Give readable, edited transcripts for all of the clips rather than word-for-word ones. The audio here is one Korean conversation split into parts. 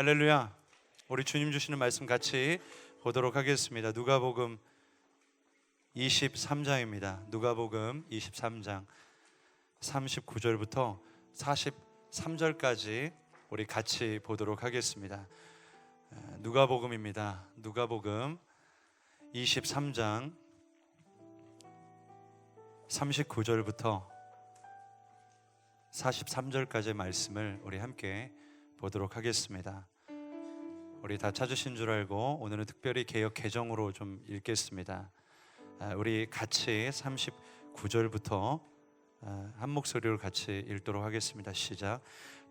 할렐루야. 우리 주님 주시는 말씀 같이 보도록 하겠습니다. 누가복음 23장입니다. 누가복음 23장 39절부터 43절까지 우리 같이 보도록 하겠습니다. 누가복음입니다. 누가복음 23장 39절부터 43절까지의 말씀을 우리 함께 보도록 하겠습니다. 우리 다 찾으신 줄 알고 오늘은 특별히 개역 개정으로 좀 읽겠습니다. 우리 같이 39절부터 한 목소리로 같이 읽도록 하겠습니다. 시작.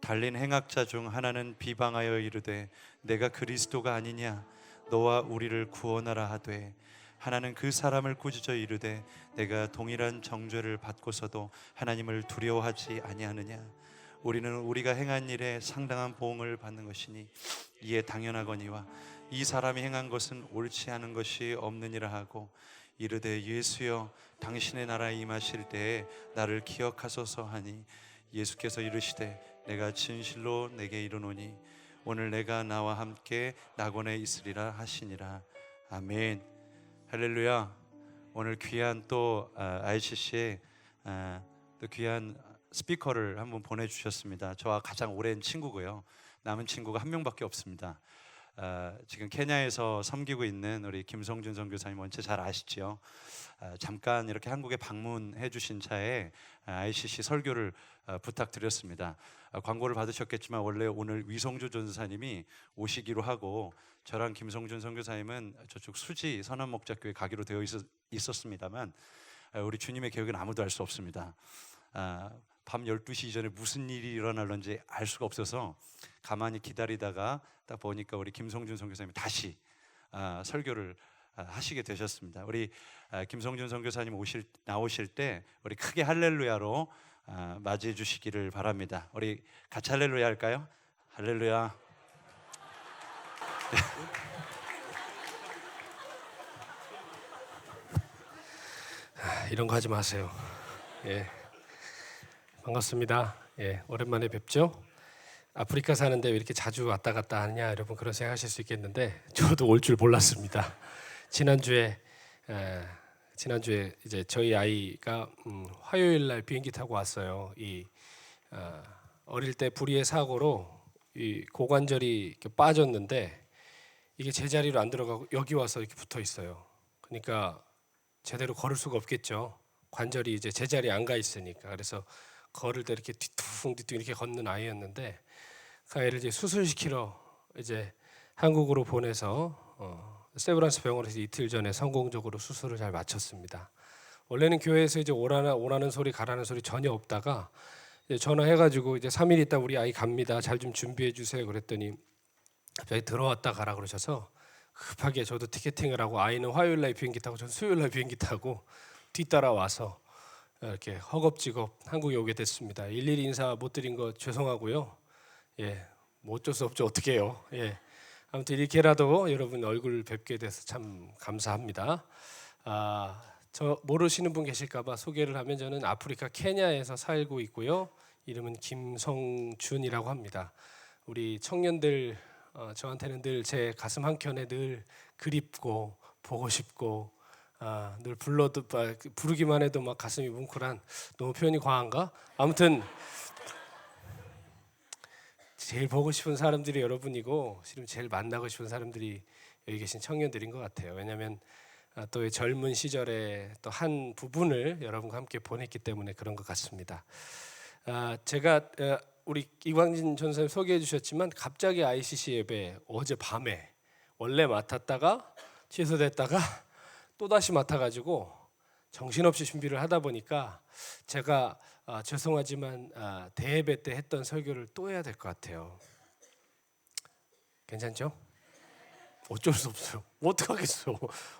달린 행악자 중 하나는 비방하여 이르되 내가 그리스도가 아니냐 너와 우리를 구원하라 하되, 하나는 그 사람을 꾸짖어 이르되 내가 동일한 정죄를 받고서도 하나님을 두려워하지 아니하느냐. 우리는 우리가 행한 일에 상당한 보응을 받는 것이니 이에 당연하거니와 이 사람이 행한 것은 옳지 않은 것이 없느니라 하고 이르되 예수여 당신의 나라에 임하실 때에 나를 기억하소서 하니, 예수께서 이르시되 내가 진실로 내게 이르노니 오늘 내가 나와 함께 낙원에 있으리라 하시니라. 아멘. 할렐루야. 오늘 귀한 또 ICC에 또 귀한 스피커를 한번 보내주셨습니다. 저와 가장 오랜 친구고요. 남은 친구가 한 명밖에 없습니다. 지금 케냐에서 섬기고 있는 우리 김성준 선교사님 원체 잘 아시죠? 잠깐 이렇게 한국에 방문해 주신 차에 ICC 설교를 부탁드렸습니다. 광고를 받으셨겠지만 원래 오늘 위성주 전사님이 오시기로 하고 저랑 김성준 선교사님은 저쪽 수지 선한목자교회 가기로 되어 있었습니다만 우리 주님의 계획은 아무도 알 수 없습니다. 밤 12시 이전에 무슨 일이 일어날런지 알 수가 없어서 가만히 기다리다가 딱 보니까 우리 김성준 선교사님이 다시 설교를 하시게 되셨습니다. 우리 김성준 선교사님 나오실 때 우리 크게 할렐루야로 맞이해 주시기를 바랍니다. 우리 같이 할렐루야 할까요? 할렐루야. 이런 거 하지 마세요. 반갑습니다. 오랜만에 뵙죠. 아프리카 사는데 왜 이렇게 자주 왔다 갔다 하느냐, 여러분 그런 생각하실 수 있겠는데 저도 올 줄 몰랐습니다. 지난주에 이제 저희 아이가 화요일 날 비행기 타고 왔어요. 어릴 때 불의의 사고로 이 고관절이 이렇게 빠졌는데 이게 제자리로 안 들어가고 여기 와서 이렇게 붙어 있어요. 그러니까 제대로 걸을 수가 없겠죠. 관절이 이제 제자리에 안 가 있으니까. 그래서 걸을 때 이렇게 뒤뚱 이렇게 걷는 아이였는데 그 아이를 이제 수술시키러 이제 한국으로 보내서 세브란스 병원에서 이틀 전에 성공적으로 수술을 잘 마쳤습니다. 원래는 교회에서 이제 오라는 소리 가라는 소리 전혀 없다가 이제 전화해가지고 이제 3일 있다 우리 아이 갑니다. 잘 좀 준비해 주세요. 그랬더니 갑자기 들어왔다 가라 그러셔서 급하게 저도 티켓팅을 하고 아이는 화요일 날 비행기 타고 전 수요일 날 비행기 타고 뒤따라 와서 이렇게 허겁지겁 한국에 오게 됐습니다. 일일이 인사 못 드린 거 죄송하고요. 뭐 어쩔 수 없죠. 어떻게 해요. 아무튼 이렇게라도 여러분 얼굴 뵙게 돼서 참 감사합니다. 저 모르시는 분 계실까 봐 소개를 하면 저는 아프리카 케냐에서 살고 있고요. 이름은 김성준이라고 합니다. 우리 청년들 저한테는 늘 제 가슴 한켠에 늘 그립고 보고 싶고 늘 부르기만 해도 막 가슴이 뭉클한, 너무 표현이 과한가? 아무튼 제일 보고 싶은 사람들이 여러분이고 지금 제일 만나고 싶은 사람들이 여기 계신 청년들인 것 같아요. 왜냐하면 또 젊은 시절에 또 한 부분을 여러분과 함께 보냈기 때문에 그런 것 같습니다. 제가 우리 이광진 전사님 소개해 주셨지만 갑자기 ICC 예배 어젯밤에 원래 맡았다가 취소됐다가 또다시 맡아가지고 정신없이 준비를 하다 보니까 제가 죄송하지만 대예배 때 했던 설교를 또 해야 될 것 같아요. 괜찮죠? 어쩔 수 없어요. 어떡하겠어.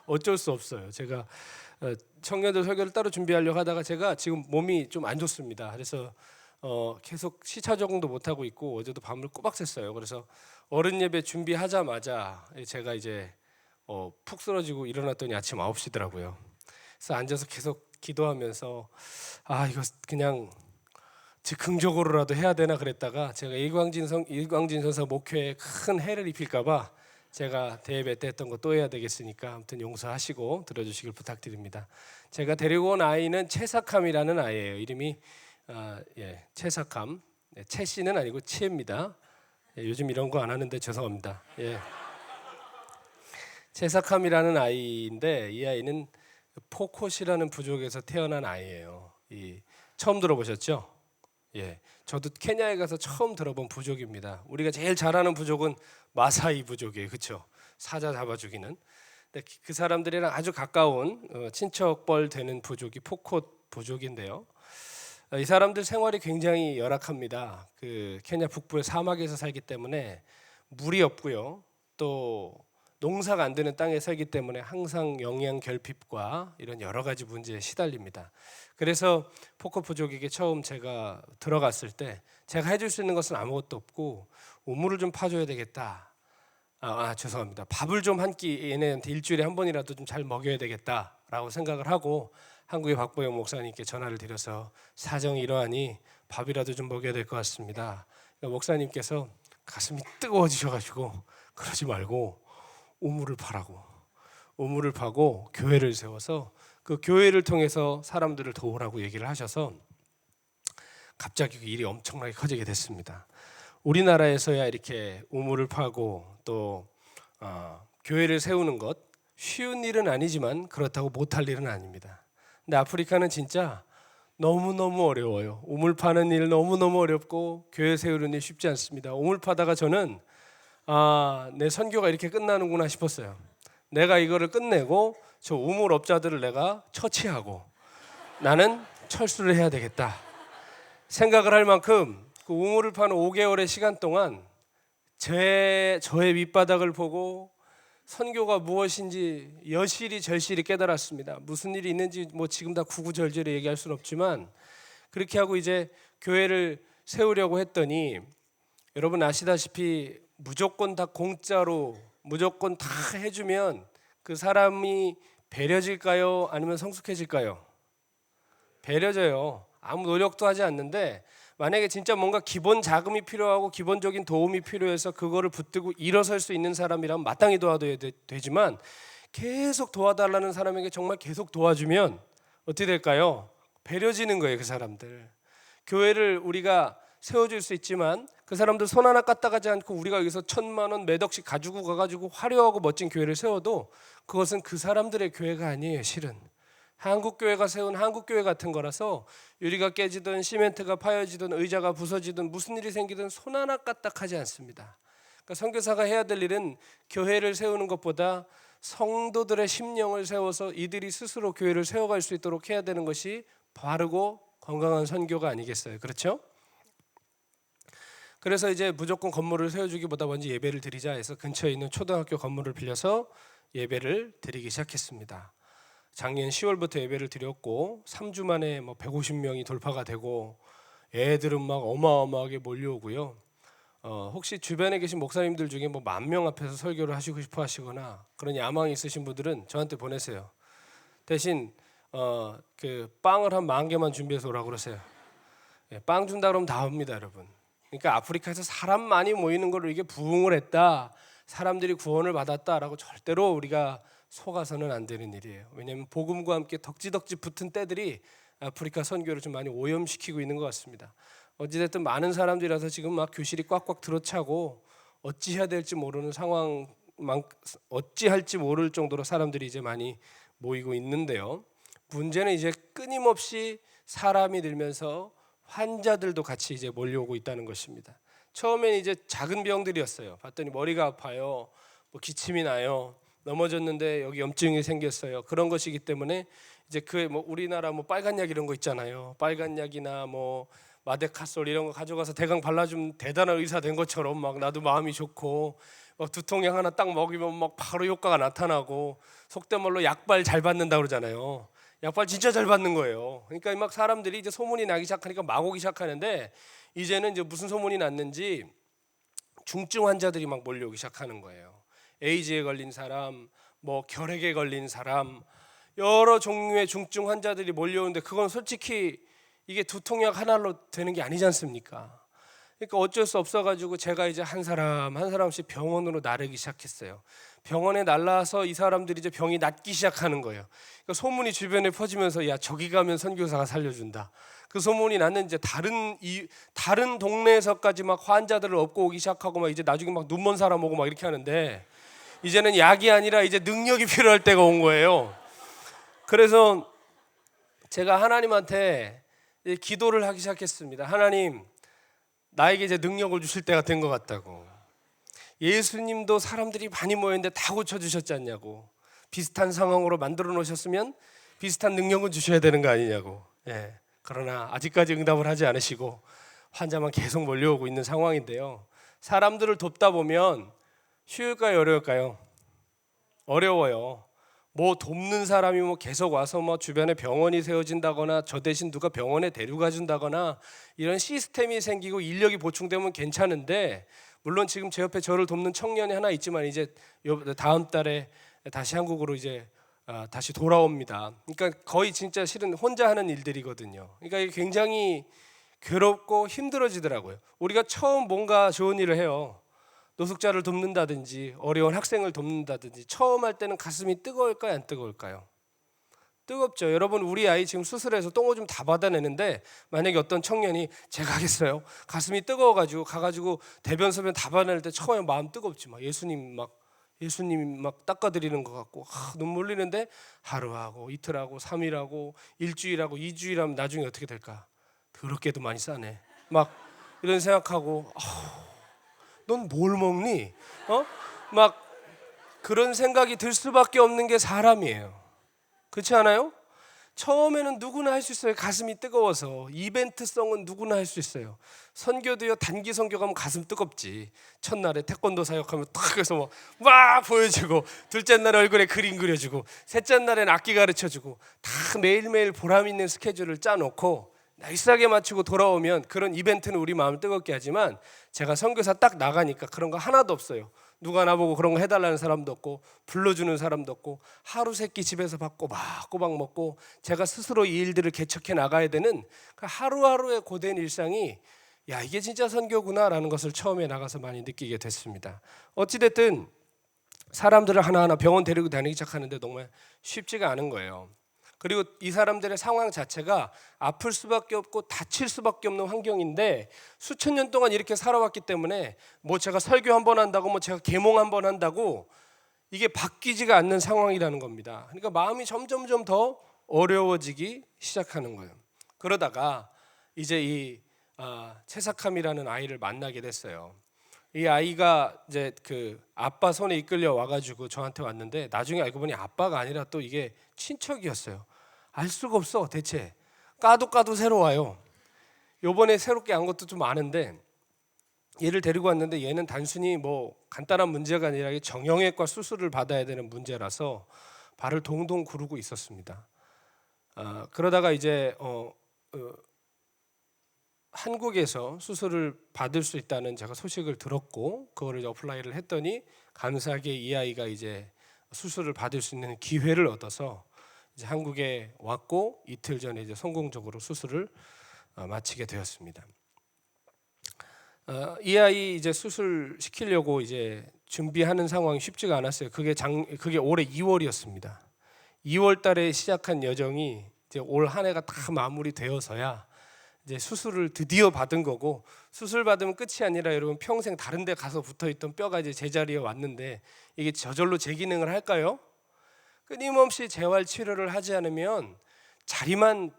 어쩔 수 없어요. 제가 청년들 설교를 따로 준비하려고 하다가 제가 지금 몸이 좀 안 좋습니다. 그래서 계속 시차 적응도 못하고 있고 어제도 밤을 꼬박 샜어요. 그래서 어른 예배 준비하자마자 제가 이제 푹 쓰러지고 일어났더니 아침 9시더라고요. 그래서 앉아서 계속 기도하면서 이거 그냥 즉흥적으로라도 해야 되나 그랬다가 제가 이광진 선사 목회에 큰 해를 입힐까봐 제가 대예배 때 했던 거 또 해야 되겠으니까 아무튼 용서하시고 들어주시길 부탁드립니다. 제가 데리고 온 아이는 채삭함이라는 아이예요. 이름이 채삭함. 채씨는 아니고 채입니다. 요즘 이런 거 안 하는데 죄송합니다. 채삭함이라는 아이인데 이 아이는 포콧이라는 부족에서 태어난 아이예요. 처음 들어보셨죠? 저도 케냐에 가서 처음 들어본 부족입니다. 우리가 제일 잘 아는 부족은 마사이 부족이에요, 그렇죠? 사자 잡아 죽이는. 근데 그 사람들이랑 아주 가까운 친척뻘 되는 부족이 포콧 부족인데요. 이 사람들 생활이 굉장히 열악합니다. 그 케냐 북부의 사막에서 살기 때문에 물이 없고요. 또 농사가 안 되는 땅에 살기 때문에 항상 영양 결핍과 이런 여러 가지 문제에 시달립니다. 그래서 포콧 부족에게 처음 제가 들어갔을 때 제가 해줄 수 있는 것은 아무것도 없고 우물을 좀 파줘야 되겠다. 죄송합니다. 밥을 좀 한 끼 얘네한테 일주일에 한 번이라도 좀 잘 먹여야 되겠다라고 생각을 하고 한국의 박보영 목사님께 전화를 드려서 사정이 이러하니 밥이라도 좀 먹여야 될 것 같습니다. 그러니까 목사님께서 가슴이 뜨거워지셔가지고 그러지 말고 우물을 파라고. 우물을 파고 교회를 세워서 그 교회를 통해서 사람들을 도우라고 얘기를 하셔서 갑자기 그 일이 엄청나게 커지게 됐습니다. 우리나라에서야 이렇게 우물을 파고 또 교회를 세우는 것 쉬운 일은 아니지만 그렇다고 못할 일은 아닙니다. 근데 아프리카는 진짜 너무너무 어려워요. 우물 파는 일 너무너무 어렵고 교회 세우는 일 쉽지 않습니다. 우물 파다가 저는 내 선교가 이렇게 끝나는구나 싶었어요. 내가 이거를 끝내고 저 우물업자들을 내가 처치하고 나는 철수를 해야 되겠다 생각을 할 만큼 그 우물을 파는 5개월의 시간 동안 저의 밑바닥을 보고 선교가 무엇인지 여실히 절실히 깨달았습니다. 무슨 일이 있는지 뭐 지금 다 구구절절히 얘기할 수는 없지만 그렇게 하고 이제 교회를 세우려고 했더니 여러분 아시다시피 무조건 다 공짜로 무조건 다 해주면 그 사람이 배려질까요? 아니면 성숙해질까요? 배려져요. 아무 노력도 하지 않는데 만약에 진짜 뭔가 기본 자금이 필요하고 기본적인 도움이 필요해서 그거를 붙들고 일어설 수 있는 사람이라면 마땅히 도와줘야 되지만 계속 도와달라는 사람에게 정말 계속 도와주면 어떻게 될까요? 배려지는 거예요, 그 사람들. 교회를 우리가 세워줄 수 있지만 그 사람들 손 하나 까딱하지 않고 우리가 여기서 1,000만 원 몇 억씩 가지고 가가지고 화려하고 멋진 교회를 세워도 그것은 그 사람들의 교회가 아니에요, 실은. 한국교회가 세운 한국교회 같은 거라서 유리가 깨지든 시멘트가 파여지든 의자가 부서지든 무슨 일이 생기든 손 하나 까딱하지 않습니다. 그러니까 선교사가 해야 될 일은 교회를 세우는 것보다 성도들의 심령을 세워서 이들이 스스로 교회를 세워갈 수 있도록 해야 되는 것이 바르고 건강한 선교가 아니겠어요, 그렇죠? 그래서 이제 무조건 건물을 세워주기보다 먼저 예배를 드리자 해서 근처에 있는 초등학교 건물을 빌려서 예배를 드리기 시작했습니다. 작년 10월부터 예배를 드렸고 3주 만에 150명이 돌파가 되고 애들은 막 어마어마하게 몰려오고요. 혹시 주변에 계신 목사님들 중에 10,000명 앞에서 설교를 하시고 싶어 하시거나 그런 야망이 있으신 분들은 저한테 보내세요. 대신 그 빵을 한 10,000개만 준비해서 오라고 그러세요. 빵 준다 그러면 다 옵니다, 여러분. 그러니까 아프리카에서 사람 많이 모이는 걸로 이게 부흥을 했다, 사람들이 구원을 받았다라고 절대로 우리가 속아서는 안 되는 일이에요. 왜냐하면 복음과 함께 덕지덕지 붙은 때들이 아프리카 선교를 좀 많이 오염시키고 있는 것 같습니다. 어찌됐든 많은 사람들이라서 지금 막 교실이 꽉꽉 들어차고 어찌해야 될지 모르는 상황, 어찌할지 모를 정도로 사람들이 이제 많이 모이고 있는데요. 문제는 이제 끊임없이 사람이 늘면서 환자들도 같이 이제 몰려오고 있다는 것입니다. 처음엔 이제 작은 병들이었어요. 봤더니 머리가 아파요, 기침이 나요, 넘어졌는데 여기 염증이 생겼어요. 그런 것이기 때문에 이제 그 우리나라 빨간 약 이런 거 있잖아요. 빨간 약이나 마데카솔 이런 거 가져가서 대강 발라주면 대단한 의사 된 것처럼 막 나도 마음이 좋고 두통약 하나 딱 먹이면 막 바로 효과가 나타나고 속된 말로 약발 잘 받는다 그러잖아요. 약발 진짜 잘 받는 거예요. 그러니까 막 사람들이 이제 소문이 나기 시작하니까 막 오기 시작하는데 이제는 이제 무슨 소문이 났는지 중증 환자들이 막 몰려오기 시작하는 거예요. 에이즈에 걸린 사람, 결핵에 걸린 사람, 여러 종류의 중증 환자들이 몰려오는데 그건 솔직히 이게 두통약 하나로 되는 게 아니지 않습니까? 그러니까 어쩔 수 없어가지고 제가 이제 한 사람씩 병원으로 나르기 시작했어요. 병원에 날라서 이 사람들이 이제 병이 낫기 시작하는 거예요. 그러니까 소문이 주변에 퍼지면서 야 저기 가면 선교사가 살려준다. 그 소문이 나는 이제 다른 동네에서까지 막 환자들을 업고 오기 시작하고 막 이제 나중에 막 눈먼 사람 오고 막 이렇게 하는데 이제는 약이 아니라 이제 능력이 필요할 때가 온 거예요. 그래서 제가 하나님한테 이제 기도를 하기 시작했습니다. 하나님, 나에게 이제 능력을 주실 때가 된 것 같다고. 예수님도 사람들이 많이 모였는데 다 고쳐주셨지 않냐고. 비슷한 상황으로 만들어 놓으셨으면 비슷한 능력을 주셔야 되는 거 아니냐고. 예. 그러나 아직까지 응답을 하지 않으시고 환자만 계속 몰려오고 있는 상황인데요. 사람들을 돕다 보면 쉬울까요, 어려울까요? 어려워요. 뭐 돕는 사람이 뭐 계속 와서 뭐 주변에 병원이 세워진다거나 저 대신 누가 병원에 데려가 준다거나 이런 시스템이 생기고 인력이 보충되면 괜찮은데, 물론 지금 제 옆에 저를 돕는 청년이 하나 있지만 이제 다음 달에 다시 한국으로 이제 다시 돌아옵니다. 그러니까 거의 진짜 실은 혼자 하는 일들이거든요. 그러니까 이게 굉장히 괴롭고 힘들어지더라고요. 우리가 처음 뭔가 좋은 일을 해요. 노숙자를 돕는다든지 어려운 학생을 돕는다든지 처음 할 때는 가슴이 뜨거울까요, 안 뜨거울까요? 뜨겁죠. 여러분, 우리 아이 지금 수술해서 똥오줌 다 받아내는데 만약에 어떤 청년이 제가 하겠어요, 가슴이 뜨거워가지고 가가지고 대변 소변 다 받아낼 때 처음에 마음 뜨겁지. 막 예수님 막 닦아드리는 것 같고 눈물 흘리는데 하루하고 이틀하고 3일하고 일주일하고 2주일하면 나중에 어떻게 될까? 더럽게도 많이 싸네. 막 이런 생각하고 넌 뭘 먹니? 막 그런 생각이 들 수밖에 없는 게 사람이에요. 그렇지 않아요? 처음에는 누구나 할 수 있어요. 가슴이 뜨거워서. 이벤트성은 누구나 할 수 있어요. 선교도요, 단기 선교 가면 가슴 뜨겁지. 첫날에 태권도 사역하면 탁 해서 막 보여주고, 둘째 날에 얼굴에 그림 그려주고, 셋째 날에는 악기 가르쳐주고, 다 매일매일 보람 있는 스케줄을 짜놓고 날싸게 맞추고 돌아오면 그런 이벤트는 우리 마음을 뜨겁게 하지만 제가 선교사 딱 나가니까 그런 거 하나도 없어요. 누가 나보고 그런 거 해달라는 사람도 없고 불러주는 사람도 없고 하루 세끼 집에서 밥 꼬박꼬박 먹고 제가 스스로 이 일들을 개척해 나가야 되는 그 하루하루의 고된 일상이 야, 이게 진짜 선교구나라는 것을 처음에 나가서 많이 느끼게 됐습니다. 어찌됐든 사람들을 하나하나 병원 데리고 다니기 시작하는데 정말 쉽지가 않은 거예요. 그리고 이 사람들의 상황 자체가 아플 수밖에 없고 다칠 수밖에 없는 환경인데 수천 년 동안 이렇게 살아왔기 때문에 뭐 제가 설교 한번 한다고 뭐 제가 계몽 한번 한다고 이게 바뀌지가 않는 상황이라는 겁니다. 그러니까 마음이 점점점 더 어려워지기 시작하는 거예요. 그러다가 이제 이 채사캄이라는 아이를 만나게 됐어요. 이 아이가 이제 그 아빠 손에 이끌려 와가지고 저한테 왔는데 나중에 알고 보니 아빠가 아니라 또 이게 친척이었어요. 알 수가 없어. 대체 까도 새로 와요. 요번에 새롭게 안 것도 좀 많은데 얘를 데리고 왔는데 얘는 단순히 뭐 간단한 문제가 아니라 정형외과 수술을 받아야 되는 문제라서 발을 동동 구르고 있었습니다. 그러다가 이제 한국에서 수술을 받을 수 있다는 제가 소식을 들었고 그거를 어플라이를 했더니 감사하게 이 아이가 이제 수술을 받을 수 있는 기회를 얻어서 이제 한국에 왔고 이틀 전에 이제 성공적으로 수술을 마치게 되었습니다. 이 아이 이제 수술 시키려고 이제 준비하는 상황이 쉽지가 않았어요. 그게 올해 2월이었습니다. 2월달에 시작한 여정이 이제 올 한 해가 다 마무리되어서야 이제 수술을 드디어 받은 거고, 수술 받으면 끝이 아니라 여러분 평생 다른 데 가서 붙어있던 뼈가 이제 제자리에 왔는데 이게 저절로 재기능을 할까요? 끊임없이 재활 치료를 하지 않으면 자리만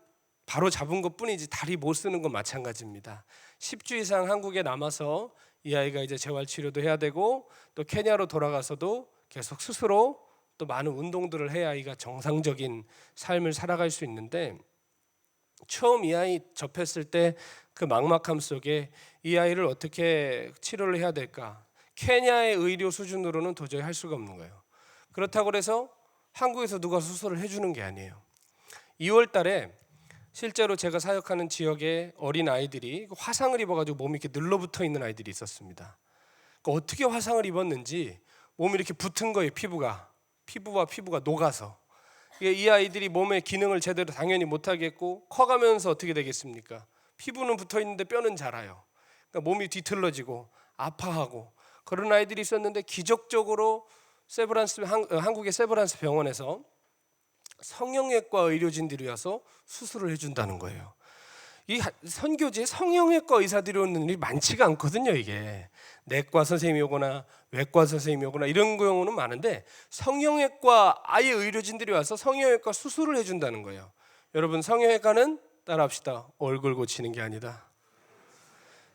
바로 잡은 것뿐이지 다리 못 쓰는 건 마찬가지입니다. 10주 이상 한국에 남아서 이 아이가 이제 재활 치료도 해야 되고 또 케냐로 돌아가서도 계속 스스로 또 많은 운동들을 해야 아이가 정상적인 삶을 살아갈 수 있는데, 처음 이 아이 접했을 때 그 막막함 속에 이 아이를 어떻게 치료를 해야 될까? 케냐의 의료 수준으로는 도저히 할 수가 없는 거예요. 그렇다고 해서 한국에서 누가 수술을 해주는 게 아니에요. 2월 달에 실제로 제가 사역하는 지역에 어린 아이들이 화상을 입어가지고 몸이 이렇게 늘러붙어 있는 아이들이 있었습니다. 그러니까 어떻게 화상을 입었는지 몸이 이렇게 붙은 거예요. 피부와 피부가 녹아서. 이 아이들이 몸의 기능을 제대로 당연히 못하겠고 커가면서 어떻게 되겠습니까? 피부는 붙어있는데 뼈는 자라요. 그러니까 몸이 뒤틀러지고 아파하고 그런 아이들이 있었는데 기적적으로 한국의 세브란스 병원에서 성형외과 의료진들이 와서 수술을 해준다는 거예요. 이 선교지에 성형외과 의사들이 오는 일이 많지가 않거든요. 이게 내과 선생님이 오거나 외과 선생님이 오거나 이런 경우는 많은데 성형외과 아예 의료진들이 와서 성형외과 수술을 해준다는 거예요. 여러분, 성형외과는 따라합시다. 얼굴 고치는 게 아니다.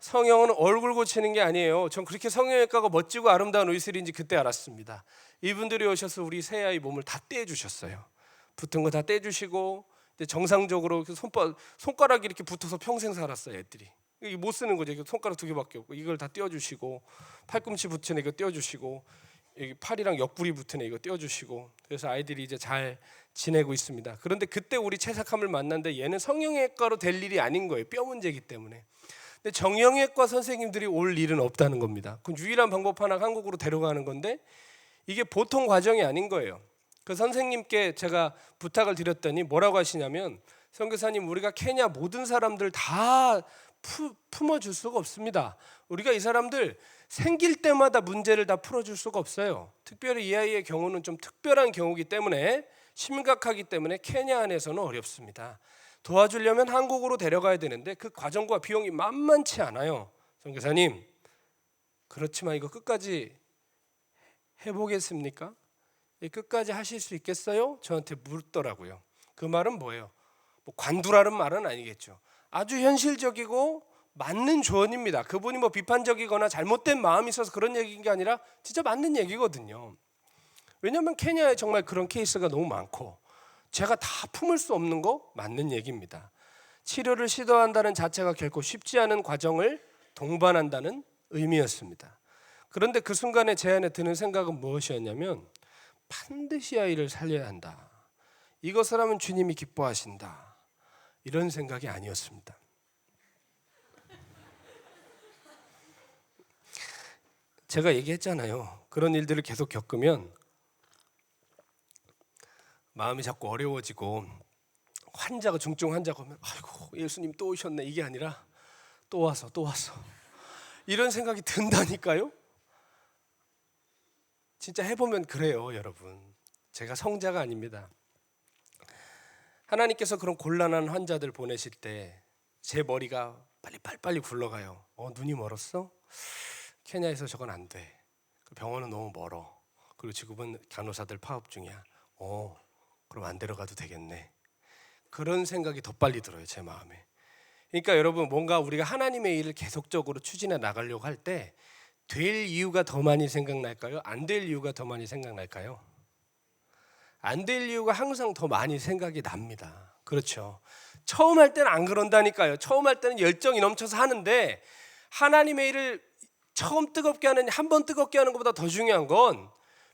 성형은 얼굴 고치는 게 아니에요. 전 그렇게 성형외과가 멋지고 아름다운 의술인지 그때 알았습니다. 이분들이 오셔서 우리 새아이 몸을 다 떼주셨어요. 붙은 거 다 떼주시고 정상적으로 손가락이 이렇게 붙어서 평생 살았어요. 애들이 이게 못 쓰는 거죠. 손가락 2개밖에 없고 이걸 다 떼어주시고 팔꿈치 붙은 애 이거 떼어주시고 여기 팔이랑 옆구리 붙은 애 이거 떼어주시고 그래서 아이들이 이제 잘 지내고 있습니다. 그런데 그때 우리 채삭함을 만났는데 얘는 성형외과로 될 일이 아닌 거예요. 뼈 문제이기 때문에. 근데 정형외과 선생님들이 올 일은 없다는 겁니다. 그럼 유일한 방법 하나 한국으로 데려가는 건데 이게 보통 과정이 아닌 거예요. 그 선생님께 제가 부탁을 드렸더니 뭐라고 하시냐면 선교사님, 우리가 케냐 모든 사람들 다 품어줄 수가 없습니다. 우리가 이 사람들 생길 때마다 문제를 다 풀어줄 수가 없어요. 특별히 이 아이의 경우는 좀 특별한 경우이기 때문에 심각하기 때문에 케냐 안에서는 어렵습니다. 도와주려면 한국으로 데려가야 되는데 그 과정과 비용이 만만치 않아요. 선교사님, 그렇지만 이거 끝까지 해보겠습니까? 끝까지 하실 수 있겠어요? 저한테 묻더라고요. 그 말은 뭐예요? 뭐 관두라는 말은 아니겠죠. 아주 현실적이고 맞는 조언입니다. 그분이 뭐 비판적이거나 잘못된 마음이 있어서 그런 얘기인 게 아니라 진짜 맞는 얘기거든요. 왜냐하면 케냐에 정말 그런 케이스가 너무 많고 제가 다 품을 수 없는 거 맞는 얘기입니다. 치료를 시도한다는 자체가 결코 쉽지 않은 과정을 동반한다는 의미였습니다. 그런데 그 순간에 제 안에 드는 생각은 무엇이었냐면 반드시 아이를 살려야 한다. 이것을 하면 주님이 기뻐하신다. 이런 생각이 아니었습니다. 제가 얘기했잖아요. 그런 일들을 계속 겪으면 마음이 자꾸 어려워지고 환자가 중증 환자가 오면 아이고 예수님 또 오셨네 이게 아니라 또 와서 이런 생각이 든다니까요. 진짜 해보면 그래요, 여러분. 제가 성자가 아닙니다. 하나님께서 그런 곤란한 환자들 보내실 때 제 머리가 빨리 굴러가요. 눈이 멀었어? 케냐에서 저건 안 돼. 병원은 너무 멀어. 그리고 지금은 간호사들 파업 중이야. 그럼 안 데려가도 되겠네. 그런 생각이 더 빨리 들어요, 제 마음에. 그러니까 여러분, 뭔가 우리가 하나님의 일을 계속적으로 추진해 나가려고 할 때 될 이유가 더 많이 생각날까요? 안 될 이유가 더 많이 생각날까요? 안 될 이유가 항상 더 많이 생각이 납니다. 그렇죠. 처음 할 때는 안 그런다니까요. 처음 할 때는 열정이 넘쳐서 하는데 하나님의 일을 처음 뜨겁게 하는, 한 번 뜨겁게 하는 것보다 더 중요한 건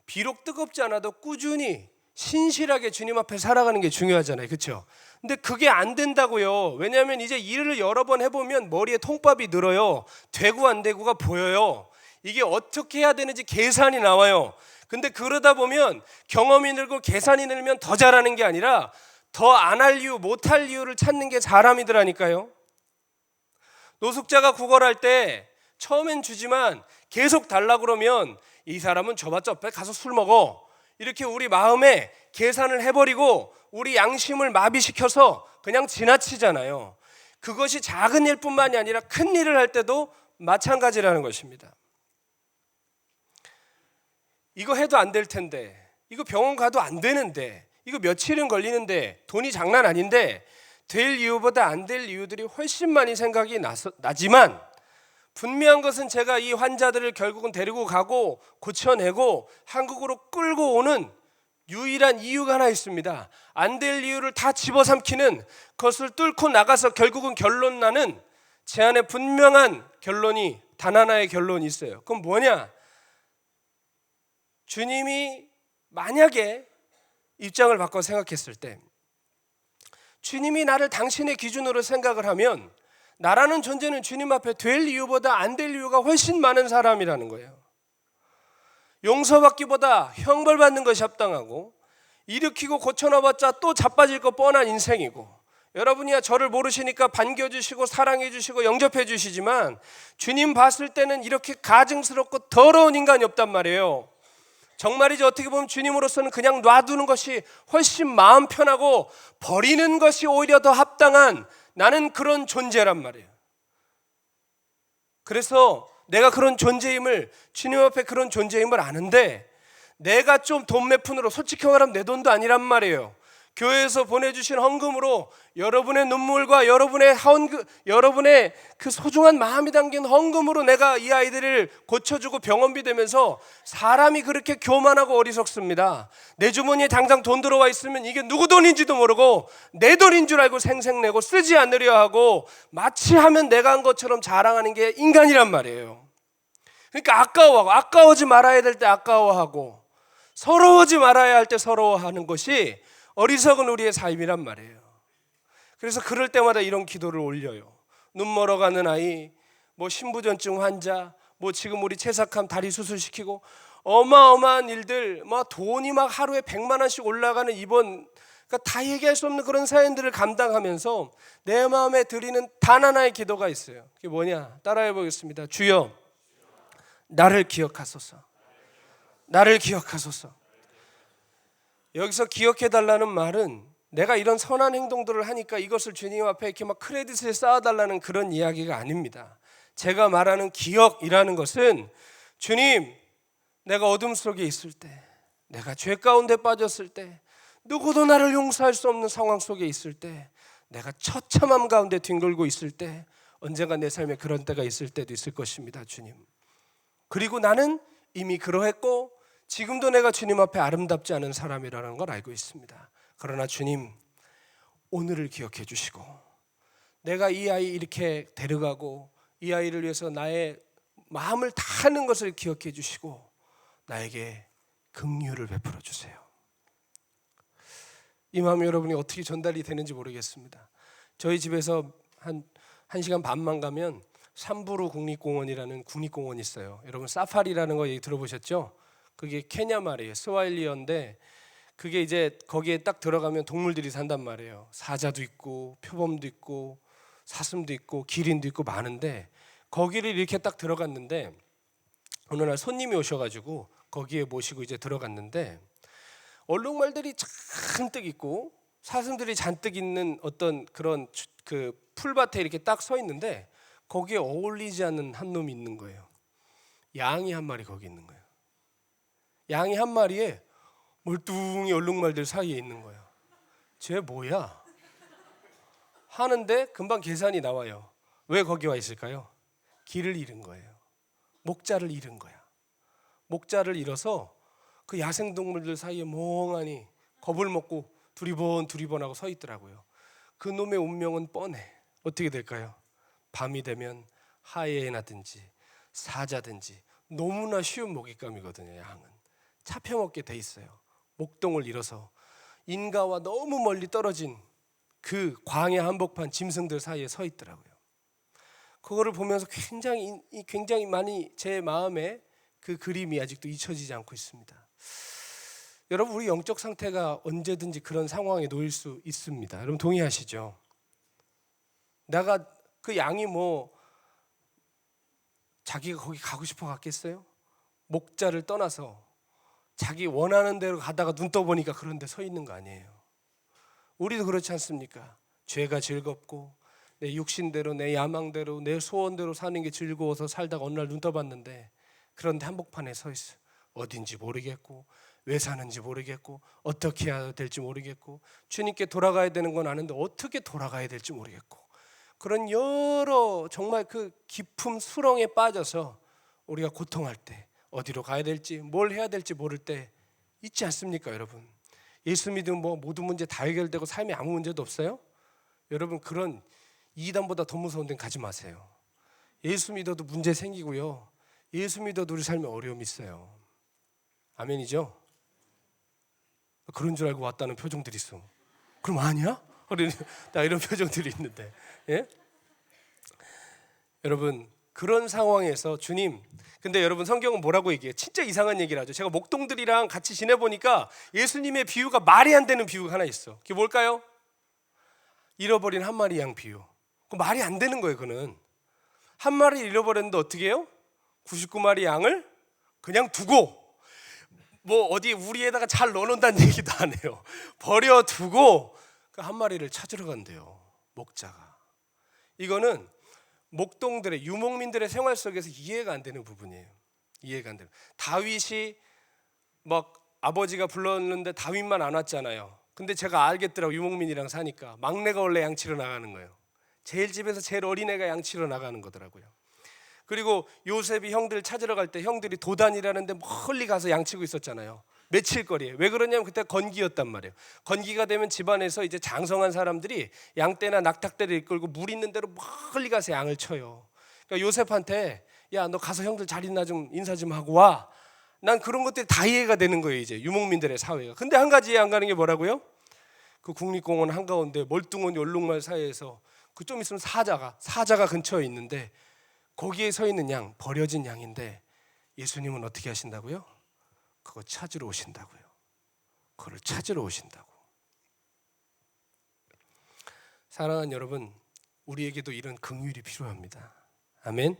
비록 뜨겁지 않아도 꾸준히 신실하게 주님 앞에 살아가는 게 중요하잖아요. 그렇죠? 근데 그게 안 된다고요. 왜냐하면 이제 일을 여러 번 해보면 머리에 통밥이 늘어요. 되고 안 되고가 보여요. 이게 어떻게 해야 되는지 계산이 나와요. 근데 그러다 보면 경험이 늘고 계산이 늘면 더 잘하는 게 아니라 더 안 할 이유, 못 할 이유를 찾는 게 사람이더라니까요. 노숙자가 구걸할 때 처음엔 주지만 계속 달라 그러면 이 사람은 저봤자 앞에 가서 술 먹어. 이렇게 우리 마음에 계산을 해버리고 우리 양심을 마비시켜서 그냥 지나치잖아요. 그것이 작은 일뿐만이 아니라 큰 일을 할 때도 마찬가지라는 것입니다. 이거 해도 안 될 텐데, 이거 병원 가도 안 되는데, 이거 며칠은 걸리는데, 돈이 장난 아닌데, 될 이유보다 안 될 이유들이 훨씬 많이 생각이 나지만 분명한 것은 제가 이 환자들을 결국은 데리고 가고 고쳐내고 한국으로 끌고 오는 유일한 이유가 하나 있습니다. 안 될 이유를 다 집어삼키는, 그것을 뚫고 나가서 결국은 결론 나는 제 안에 분명한 결론이, 단 하나의 결론이 있어요. 그건 뭐냐? 주님이 만약에 입장을 바꿔 생각했을 때 주님이 나를 당신의 기준으로 생각을 하면 나라는 존재는 주님 앞에 될 이유보다 안 될 이유가 훨씬 많은 사람이라는 거예요. 용서받기보다 형벌받는 것이 합당하고 일으키고 고쳐놔봤자 또 자빠질 거 뻔한 인생이고, 여러분이야 저를 모르시니까 반겨주시고 사랑해주시고 영접해주시지만 주님 봤을 때는 이렇게 가증스럽고 더러운 인간이 없단 말이에요. 정말이지 어떻게 보면 주님으로서는 그냥 놔두는 것이 훨씬 마음 편하고 버리는 것이 오히려 더 합당한, 나는 그런 존재란 말이에요. 그래서 내가 그런 존재임을, 주님 앞에 그런 존재임을 아는데, 내가 좀 돈 몇 푼으로, 솔직히 말하면 내 돈도 아니란 말이에요. 교회에서 보내주신 헌금으로 여러분의 눈물과 여러분의 그 소중한 마음이 담긴 헌금으로 내가 이 아이들을 고쳐주고 병원비 되면서, 사람이 그렇게 교만하고 어리석습니다. 내 주머니에 당장 돈 들어와 있으면 이게 누구 돈인지도 모르고 내 돈인 줄 알고 생색내고 쓰지 않으려 하고, 마치 하면 내가 한 것처럼 자랑하는 게 인간이란 말이에요. 그러니까 아까워하지 말아야 될 때 아까워하고, 서러워하지 말아야 할 때 서러워하는 것이 어리석은 우리의 삶이란 말이에요. 그래서 그럴 때마다 이런 기도를 올려요. 눈 멀어가는 아이, 뭐 신부전증 환자, 뭐 지금 우리 채삭함 다리 수술시키고 어마어마한 일들, 막 돈이 막 하루에 100만 원씩 올라가는 입원, 그러니까 다 얘기할 수 없는 그런 사연들을 감당하면서 내 마음에 드리는 단 하나의 기도가 있어요. 그게 뭐냐? 따라해 보겠습니다. 주여, 나를 기억하소서. 나를 기억하소서. 여기서 기억해달라는 말은 내가 이런 선한 행동들을 하니까 이것을 주님 앞에 이렇게 막 크레딧을 쌓아달라는 그런 이야기가 아닙니다. 제가 말하는 기억이라는 것은, 주님, 내가 어둠 속에 있을 때, 내가 죄 가운데 빠졌을 때, 누구도 나를 용서할 수 없는 상황 속에 있을 때, 내가 처참함 가운데 뒹굴고 있을 때, 언젠가 내 삶에 그런 때가 있을 때도 있을 것입니다. 주님. 그리고 나는 이미 그러했고 지금도 내가 주님 앞에 아름답지 않은 사람이라는 걸 알고 있습니다. 그러나 주님, 오늘을 기억해 주시고, 내가 이 아이 이렇게 데려가고 이 아이를 위해서 나의 마음을 다하는 것을 기억해 주시고 나에게 긍휼을 베풀어 주세요. 이 마음이 여러분이 어떻게 전달이 되는지 모르겠습니다. 저희 집에서 한 1시간 반만 가면 삼부루 국립공원이라는 국립공원이 있어요. 여러분 사파리라는 거 얘기 들어보셨죠? 그게 케냐 말이에요. 스와힐리어인데, 그게 이제 거기에 딱 들어가면 동물들이 산단 말이에요. 사자도 있고 표범도 있고 사슴도 있고 기린도 있고 많은데, 거기를 이렇게 딱 들어갔는데 어느 날 손님이 오셔가지고 거기에 모시고 이제 들어갔는데, 얼룩말들이 잔뜩 있고 사슴들이 잔뜩 있는 어떤 그런 그 풀밭에 이렇게 딱 서 있는데, 거기에 어울리지 않는 한 놈이 있는 거예요. 양이 한 마리 거기 있는 거예요. 양이 한 마리에 멀뚱히 얼룩말들 사이에 있는 거예요. 쟤 뭐야? 하는데 금방 계산이 나와요. 왜 거기 와 있을까요? 길을 잃은 거예요. 목자를 잃은 거야. 목자를 잃어서 그 야생동물들 사이에 멍하니 겁을 먹고 두리번하고 서 있더라고요. 그 놈의 운명은 뻔해. 어떻게 될까요? 밤이 되면 하이에나든지 사자든지, 너무나 쉬운 먹잇감이거든요. 양은 잡혀먹게 돼 있어요. 목동을 잃어서 인가와 너무 멀리 떨어진 그 광야 한복판 짐승들 사이에 서 있더라고요. 그거를 보면서 굉장히 많이 제 마음에 그 그림이 아직도 잊혀지지 않고 있습니다. 여러분, 우리 영적 상태가 언제든지 그런 상황에 놓일 수 있습니다. 여러분 동의하시죠? 내가 그 양이 뭐 자기가 거기 가고 싶어 갔겠어요? 목자를 떠나서 자기 원하는 대로 가다가 눈 떠보니까 그런 데 서 있는 거 아니에요. 우리도 그렇지 않습니까? 죄가 즐겁고 내 육신대로, 내 야망대로, 내 소원대로 사는 게 즐거워서 살다가 어느 날 눈 떠봤는데 그런데 한복판에 서 있어. 어딘지 모르겠고 왜 사는지 모르겠고 어떻게 해야 될지 모르겠고 주님께 돌아가야 되는 건 아는데 어떻게 돌아가야 될지 모르겠고, 그런 여러 정말 그 깊은 수렁에 빠져서 우리가 고통할 때, 어디로 가야 될지 뭘 해야 될지 모를 때 있지 않습니까? 여러분, 예수 믿으면 뭐 모든 문제 다 해결되고 삶에 아무 문제도 없어요? 여러분, 그런 이단보다 더 무서운 데는 가지 마세요. 예수 믿어도 문제 생기고요, 예수 믿어도 우리 삶에 어려움이 있어요. 아멘이죠? 그런 줄 알고 왔다는 표정들이 있어. 그럼 아니야? 나 이런 표정들이 있는데, 예? 여러분, 그런 상황에서 주님, 근데 여러분 성경은 뭐라고 얘기해요? 진짜 이상한 얘기를 하죠. 제가 목동들이랑 같이 지내보니까 예수님의 비유가 말이 안 되는 비유가 하나 있어. 그게 뭘까요? 잃어버린 한 마리 양 비유. 그 말이 안 되는 거예요. 그는 한 마리를 잃어버렸는데 어떻게 해요? 99마리 양을 그냥 두고 뭐 어디 우리에다가 잘 넣어놓는다는 얘기도 안 해요. 버려두고 그 한 마리를 찾으러 간대요. 목자가. 이거는 목동들의 유목민들의 생활 속에서 이해가 안 되는 부분이에요. 이해가 안 되는. 다윗이 막 아버지가 불렀는데 다윗만 안 왔잖아요. 근데 제가 알겠더라고. 유목민이랑 사니까 막내가 원래 양치러 나가는 거예요. 제일 집에서 제일 어린애가 양치러 나가는 거더라고요. 그리고 요셉이 형들 찾으러 갈 때 형들이 도단이라는데 멀리 가서 양치고 있었잖아요. 며칠 거리에. 왜 그러냐면 그때 건기였단 말이에요. 건기가 되면 집안에서 이제 장성한 사람들이 양떼나 낙탁대를 이끌고 물 있는 데로 멀리 가서 양을 쳐요. 그러니까 요셉한테 야, 너 가서 형들 자리나 좀 인사 좀 하고 와. 난 그런 것들이 다 이해가 되는 거예요. 이제 유목민들의 사회가. 근데 한 가지 이해 안 가는 게 뭐라고요? 그 국립공원 한가운데 멀뚱한 연록말 사이에서 그 좀 있으면 사자가 근처에 있는데 거기에 서 있는 양, 버려진 양인데 예수님은 어떻게 하신다고요? 그거 찾으러 오신다고요. 그걸 찾으러 오신다고. 사랑하는 여러분, 우리에게도 이런 긍휼이 필요합니다. 아멘.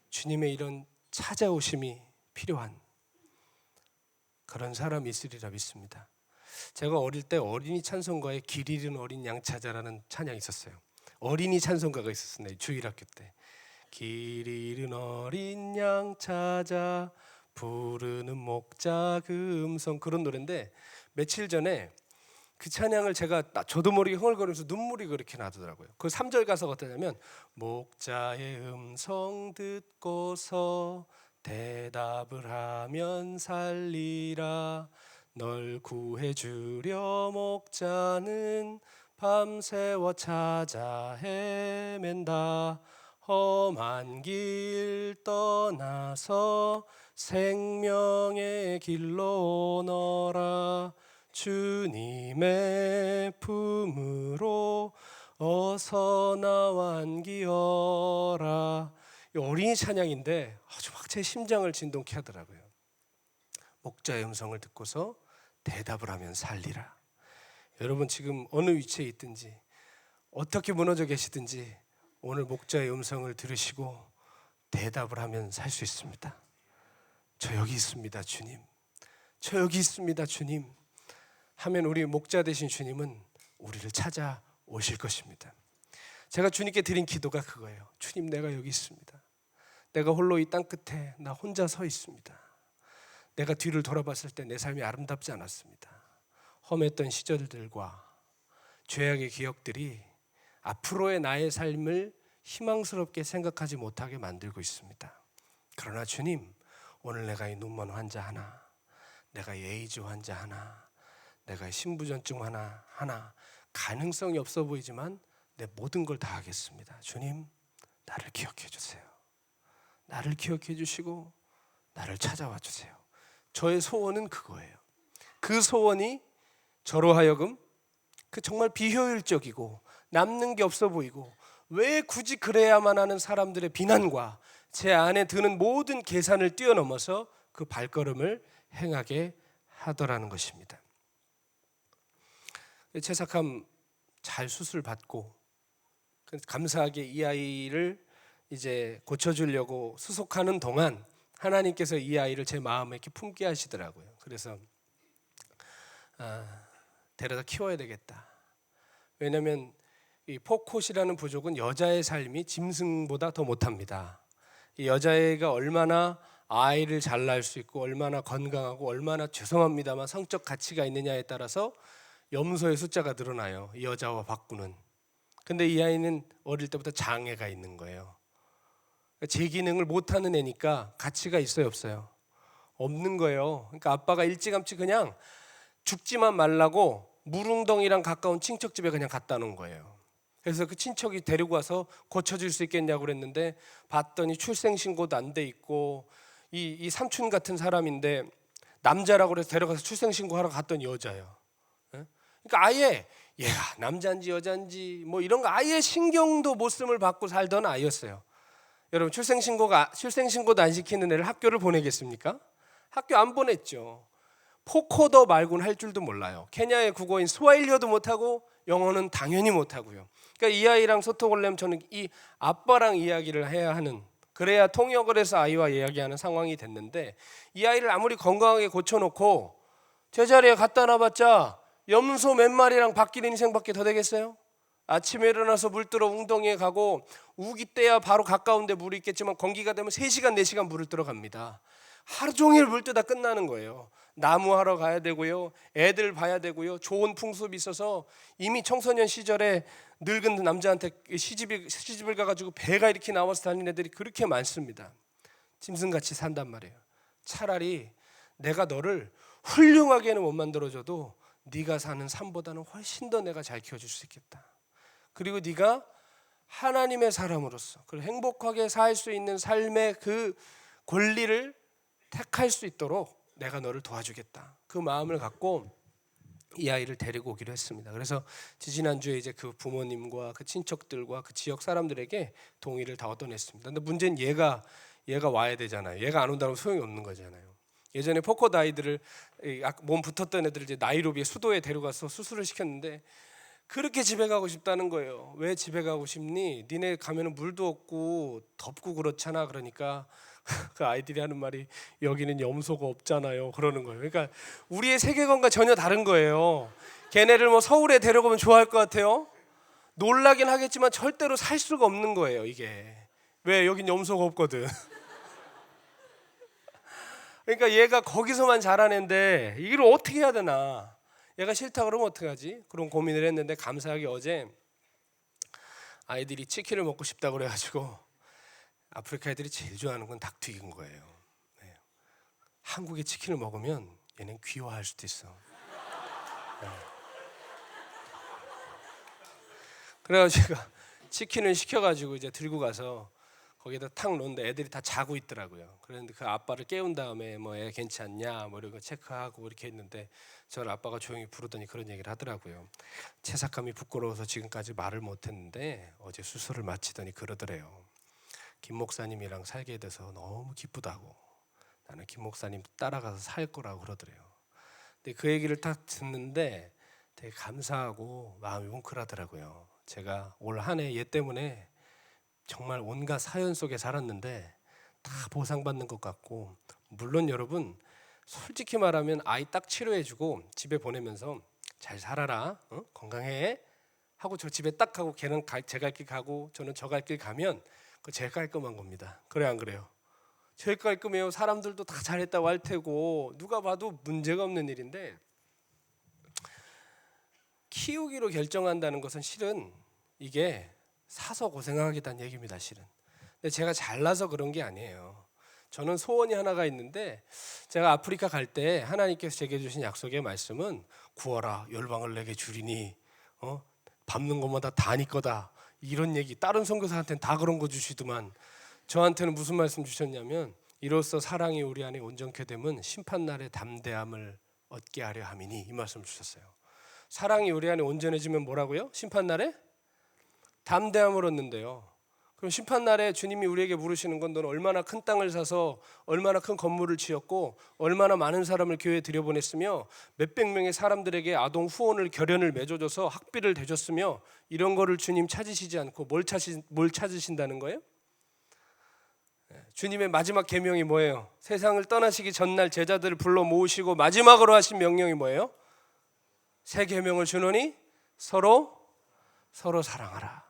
주님의 이런 찾아오심이 필요한 그런 사람이 있으리라 믿습니다. 제가 어릴 때 어린이 찬송가에 길 잃은 어린 양 찾아라는 찬양이 있었어요. 어린이 찬송가가 있었어요. 주일학교 때. 길 잃은 어린 양 찾아 부르는 목자 그 음성, 그런 노래인데 며칠 전에 그 찬양을 저도 모르게 흥얼거리면서 눈물이 그렇게 나더라고요. 그 3절 가사가 어떠냐면 목자의 음성 듣고서 대답을 하면 살리라 널 구해주려 목자는 밤새워 찾아 헤맨다 험한 길 떠나서 생명의 길로 오너라 주님의 품으로 어서 나와 안기어라. 이 어린이 찬양인데 아주 막 제 심장을 진동케 하더라고요. 목자의 음성을 듣고서 대답을 하면 살리라. 여러분 지금 어느 위치에 있든지 어떻게 무너져 계시든지 오늘 목자의 음성을 들으시고 대답을 하면 살 수 있습니다. 저 여기 있습니다 주님, 저 여기 있습니다 주님 하면 우리 목자 되신 주님은 우리를 찾아오실 것입니다. 제가 주님께 드린 기도가 그거예요. 주님, 내가 여기 있습니다. 내가 홀로 이 땅 끝에 나 혼자 서 있습니다. 내가 뒤를 돌아봤을 때 내 삶이 아름답지 않았습니다. 험했던 시절들과 죄악의 기억들이 앞으로의 나의 삶을 희망스럽게 생각하지 못하게 만들고 있습니다. 그러나 주님, 오늘 내가 이 눈먼 환자 하나, 내가 이 에이즈 환자 하나, 내가 신부전증 하나 가능성이 없어 보이지만 내 모든 걸 다 하겠습니다. 주님, 나를 기억해 주세요. 나를 기억해 주시고 나를 찾아와 주세요. 저의 소원은 그거예요. 그 소원이 저로 하여금 그 정말 비효율적이고 남는 게 없어 보이고 왜 굳이 그래야만 하는 사람들의 비난과 제 안에 드는 모든 계산을 뛰어넘어서 그 발걸음을 행하게 하더라는 것입니다. 채삭함 잘 수술 받고 감사하게 이 아이를 이제 고쳐주려고 수속하는 동안 하나님께서 이 아이를 제 마음에 이렇게 품게 하시더라고요. 그래서 데려다 키워야 되겠다. 왜냐하면 이 포콧이라는 부족은 여자의 삶이 짐승보다 더 못합니다. 이 여자애가 얼마나 아이를 잘 낳을 수 있고 얼마나 건강하고 얼마나 죄송합니다만 성적 가치가 있느냐에 따라서 염소의 숫자가 늘어나요. 이 여자와 바꾸는. 근데 이 아이는 어릴 때부터 장애가 있는 거예요. 제 기능을 못하는 애니까 가치가 있어요, 없어요? 없는 거예요. 그러니까 아빠가 일찌감치 그냥 죽지만 말라고 무릉덩이랑 가까운 친척집에 그냥 갖다 놓은 거예요. 그래서 그 친척이 데리고 와서 고쳐줄 수 있겠냐고 그랬는데 봤더니 출생신고도 안 돼 있고 이 삼촌 같은 사람인데 남자라고 그래서 데려가서 출생신고하러 갔더니 여자예요. 그러니까 아예 얘가 남자인지 여자인지 뭐 이런 거 아예 신경도 못 쓰을 받고 살던 아이였어요. 여러분 출생신고도 안 시키는 애를 학교를 보내겠습니까? 학교 안 보냈죠. 포코더 말고는 할 줄도 몰라요. 케냐의 국어인 스와힐리어도 못하고 영어는 당연히 못하고요. 그러니까 이 아이랑 소통을 하려면 저는 이 아빠랑 이야기를 해야 하는, 그래야 통역을 해서 아이와 이야기하는 상황이 됐는데, 이 아이를 아무리 건강하게 고쳐놓고 제자리에 갖다 놔봤자 염소 몇 마리랑 바뀌는 인생밖에 더 되겠어요? 아침에 일어나서 물 뜨러 웅덩이에 가고, 우기 때야 바로 가까운 데 물이 있겠지만 건기가 되면 3시간 4시간 물을 뜨러 갑니다. 하루 종일 물 뜨다 끝나는 거예요. 나무 하러 가야 되고요, 애들 봐야 되고요, 좋은 풍습이 있어서 이미 청소년 시절에 늙은 남자한테 시집을 가가지고 배가 이렇게 나와서 다니는 애들이 그렇게 많습니다. 짐승같이 산단 말이에요. 차라리 내가 너를 훌륭하게는 못 만들어줘도 네가 사는 삶보다는 훨씬 더 내가 잘 키워줄 수 있겠다. 그리고 네가 하나님의 사람으로서 그 행복하게 살 수 있는 삶의 그 권리를 택할 수 있도록 내가 너를 도와주겠다. 그 마음을 갖고 이 아이를 데리고 오기로 했습니다. 그래서 지지난주에 이제 그 부모님과 그 친척들과 그 지역 사람들에게 동의를 다 얻어냈습니다. 근데 문제는 얘가 와야 되잖아요. 얘가 안 온다면 소용이 없는 거잖아요. 예전에 포커드 아이들을 몸 붙었던 애들을 이제 나이로비의 수도에 데려가서 수술을 시켰는데 그렇게 집에 가고 싶다는 거예요. 왜 집에 가고 싶니? 니네 가면은 물도 없고 덥고 그렇잖아. 그러니까 그 아이들이 하는 말이 여기는 염소가 없잖아요. 그러는 거예요. 그러니까 우리의 세계관과 전혀 다른 거예요. 걔네를 뭐 서울에 데려가면 좋아할 것 같아요? 놀라긴 하겠지만 절대로 살 수가 없는 거예요. 이게 왜 여긴 염소가 없거든. 그러니까 얘가 거기서만 자라는데 이걸 어떻게 해야 되나? 얘가 싫다 그러면 어떡하지? 그런 고민을 했는데 감사하게 어제 아이들이 치킨을 먹고 싶다 그래가지고, 아프리카 애들이 제일 좋아하는 건 닭튀긴 거예요. 네. 한국의 치킨을 먹으면 얘는 귀화할 수도 있어. 네. 그래가지고 제가 치킨을 시켜가지고 이제 들고 가서 거기다 탁 놓는데 애들이 다 자고 있더라고요. 그런데 그 아빠를 깨운 다음에 뭐 애 괜찮냐 뭐 이런 거 체크하고 이렇게 했는데 저를 아빠가 조용히 부르더니 그런 얘기를 하더라고요. 채삭감이 부끄러워서 지금까지 말을 못했는데 어제 수술을 마치더니 그러더래요. 김 목사님이랑 살게 돼서 너무 기쁘다고. 나는 김 목사님 따라가서 살 거라고 그러더래요. 근데 그 얘기를 딱 듣는데 되게 감사하고 마음이 뭉클하더라고요. 제가 올 한 해 얘 때문에 정말 온갖 사연 속에 살았는데 다 보상받는 것 같고, 물론 여러분 솔직히 말하면 아이 딱 치료해주고 집에 보내면서 잘 살아라, 건강해 하고 저 집에 딱 하고 걔는 제 갈 길 가고 저는 저 갈 길 가면 그거 제일 깔끔한 겁니다. 그래 안 그래요? 제일 깔끔해요. 사람들도 다 잘했다고 할 테고 누가 봐도 문제가 없는 일인데, 키우기로 결정한다는 것은 실은 이게 사서 고생하겠다는 얘기입니다. 실은. 근데 제가 잘나서 그런 게 아니에요. 저는 소원이 하나가 있는데, 제가 아프리카 갈 때 하나님께서 제게 주신 약속의 말씀은 구하라 열방을 내게 주리니 밟는 것마다 다 네 거다, 이런 얘기. 다른 선교사한테는 다 그런 거 주시더만 저한테는 무슨 말씀 주셨냐면, 이로써 사랑이 우리 안에 온전케 되면 심판날의 담대함을 얻게 하려 함이니, 이 말씀을 주셨어요. 사랑이 우리 안에 온전해지면 뭐라고요? 심판날에 담대함을 얻는데요. 그럼 심판날에 주님이 우리에게 물으시는 건 너는 얼마나 큰 땅을 사서 얼마나 큰 건물을 지었고 얼마나 많은 사람을 교회에 들여보냈으며 몇백 명의 사람들에게 아동 후원을 결연을 맺어줘서 학비를 대줬으며, 이런 거를 주님 찾으시지 않고 뭘 찾으신다는 거예요? 주님의 마지막 계명이 뭐예요? 세상을 떠나시기 전날 제자들을 불러 모으시고 마지막으로 하신 명령이 뭐예요? 새 계명을 주노니 서로 사랑하라.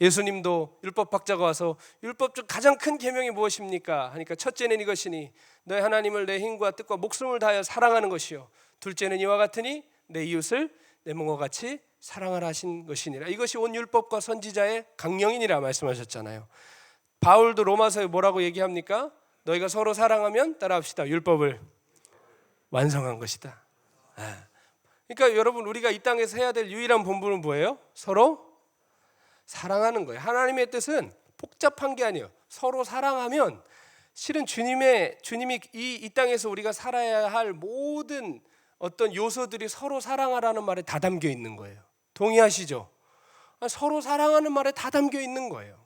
예수님도 율법학자가 와서 율법 중 가장 큰 계명이 무엇입니까? 하니까 첫째는 이것이니 너희 하나님을 내 힘과 뜻과 목숨을 다하여 사랑하는 것이요, 둘째는 이와 같으니 내 이웃을 내 몸과 같이 사랑하라 하신 것이니라. 이것이 온 율법과 선지자의 강령이니라 말씀하셨잖아요. 바울도 로마서에 뭐라고 얘기합니까? 너희가 서로 사랑하면 따라합시다. 율법을 완성한 것이다. 그러니까 여러분, 우리가 이 땅에서 해야 될 유일한 본분은 뭐예요? 서로 사랑하는 거예요. 하나님의 뜻은 복잡한 게 아니에요. 서로 사랑하면 실은 주님이 이 땅에서 우리가 살아야 할 모든 어떤 요소들이 서로 사랑하라는 말에 다 담겨 있는 거예요. 동의하시죠? 서로 사랑하는 말에 다 담겨 있는 거예요.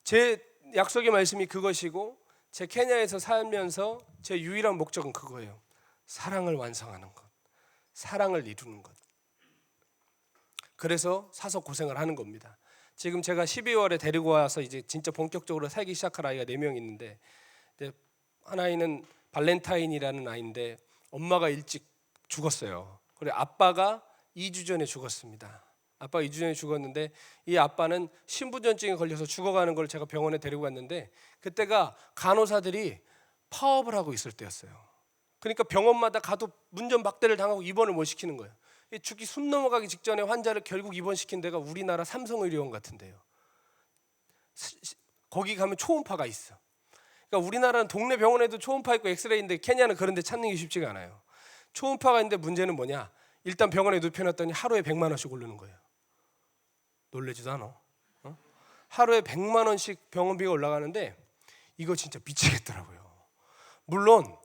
제 약속의 말씀이 그것이고 제 케냐에서 살면서 제 유일한 목적은 그거예요. 사랑을 완성하는 것, 사랑을 이루는 것. 그래서 사서 고생을 하는 겁니다. 지금 제가 12월에 데리고 와서 이제 진짜 본격적으로 살기 시작할 아이가 4명 있는데, 하나는 발렌타인이라는 아이인데 엄마가 일찍 죽었어요. 그리고 아빠가 2주 전에 죽었습니다. 아빠가 2주 전에 죽었는데 이 아빠는 신부전증에 걸려서 죽어가는 걸 제가 병원에 데리고 갔는데, 그때가 간호사들이 파업을 하고 있을 때였어요. 그러니까 병원마다 가도 문전박대를 당하고 입원을 못 시키는 거예요. 죽기 숨 넘어가기 직전에 환자를 결국 입원시킨 데가 우리나라 삼성의료원 같은데요. 거기 가면 초음파가 있어. 그러니까 우리나라는 동네 병원에도 초음파 있고 엑스레이인데 케냐는 그런 데 찾는 게 쉽지가 않아요. 초음파가 있는데 문제는 뭐냐? 일단 병원에 눕혀놨더니 하루에 100만 원씩 오르는 거예요. 놀라지도 않아. 하루에 100만 원씩 병원비가 올라가는데 이거 진짜 미치겠더라고요. 물론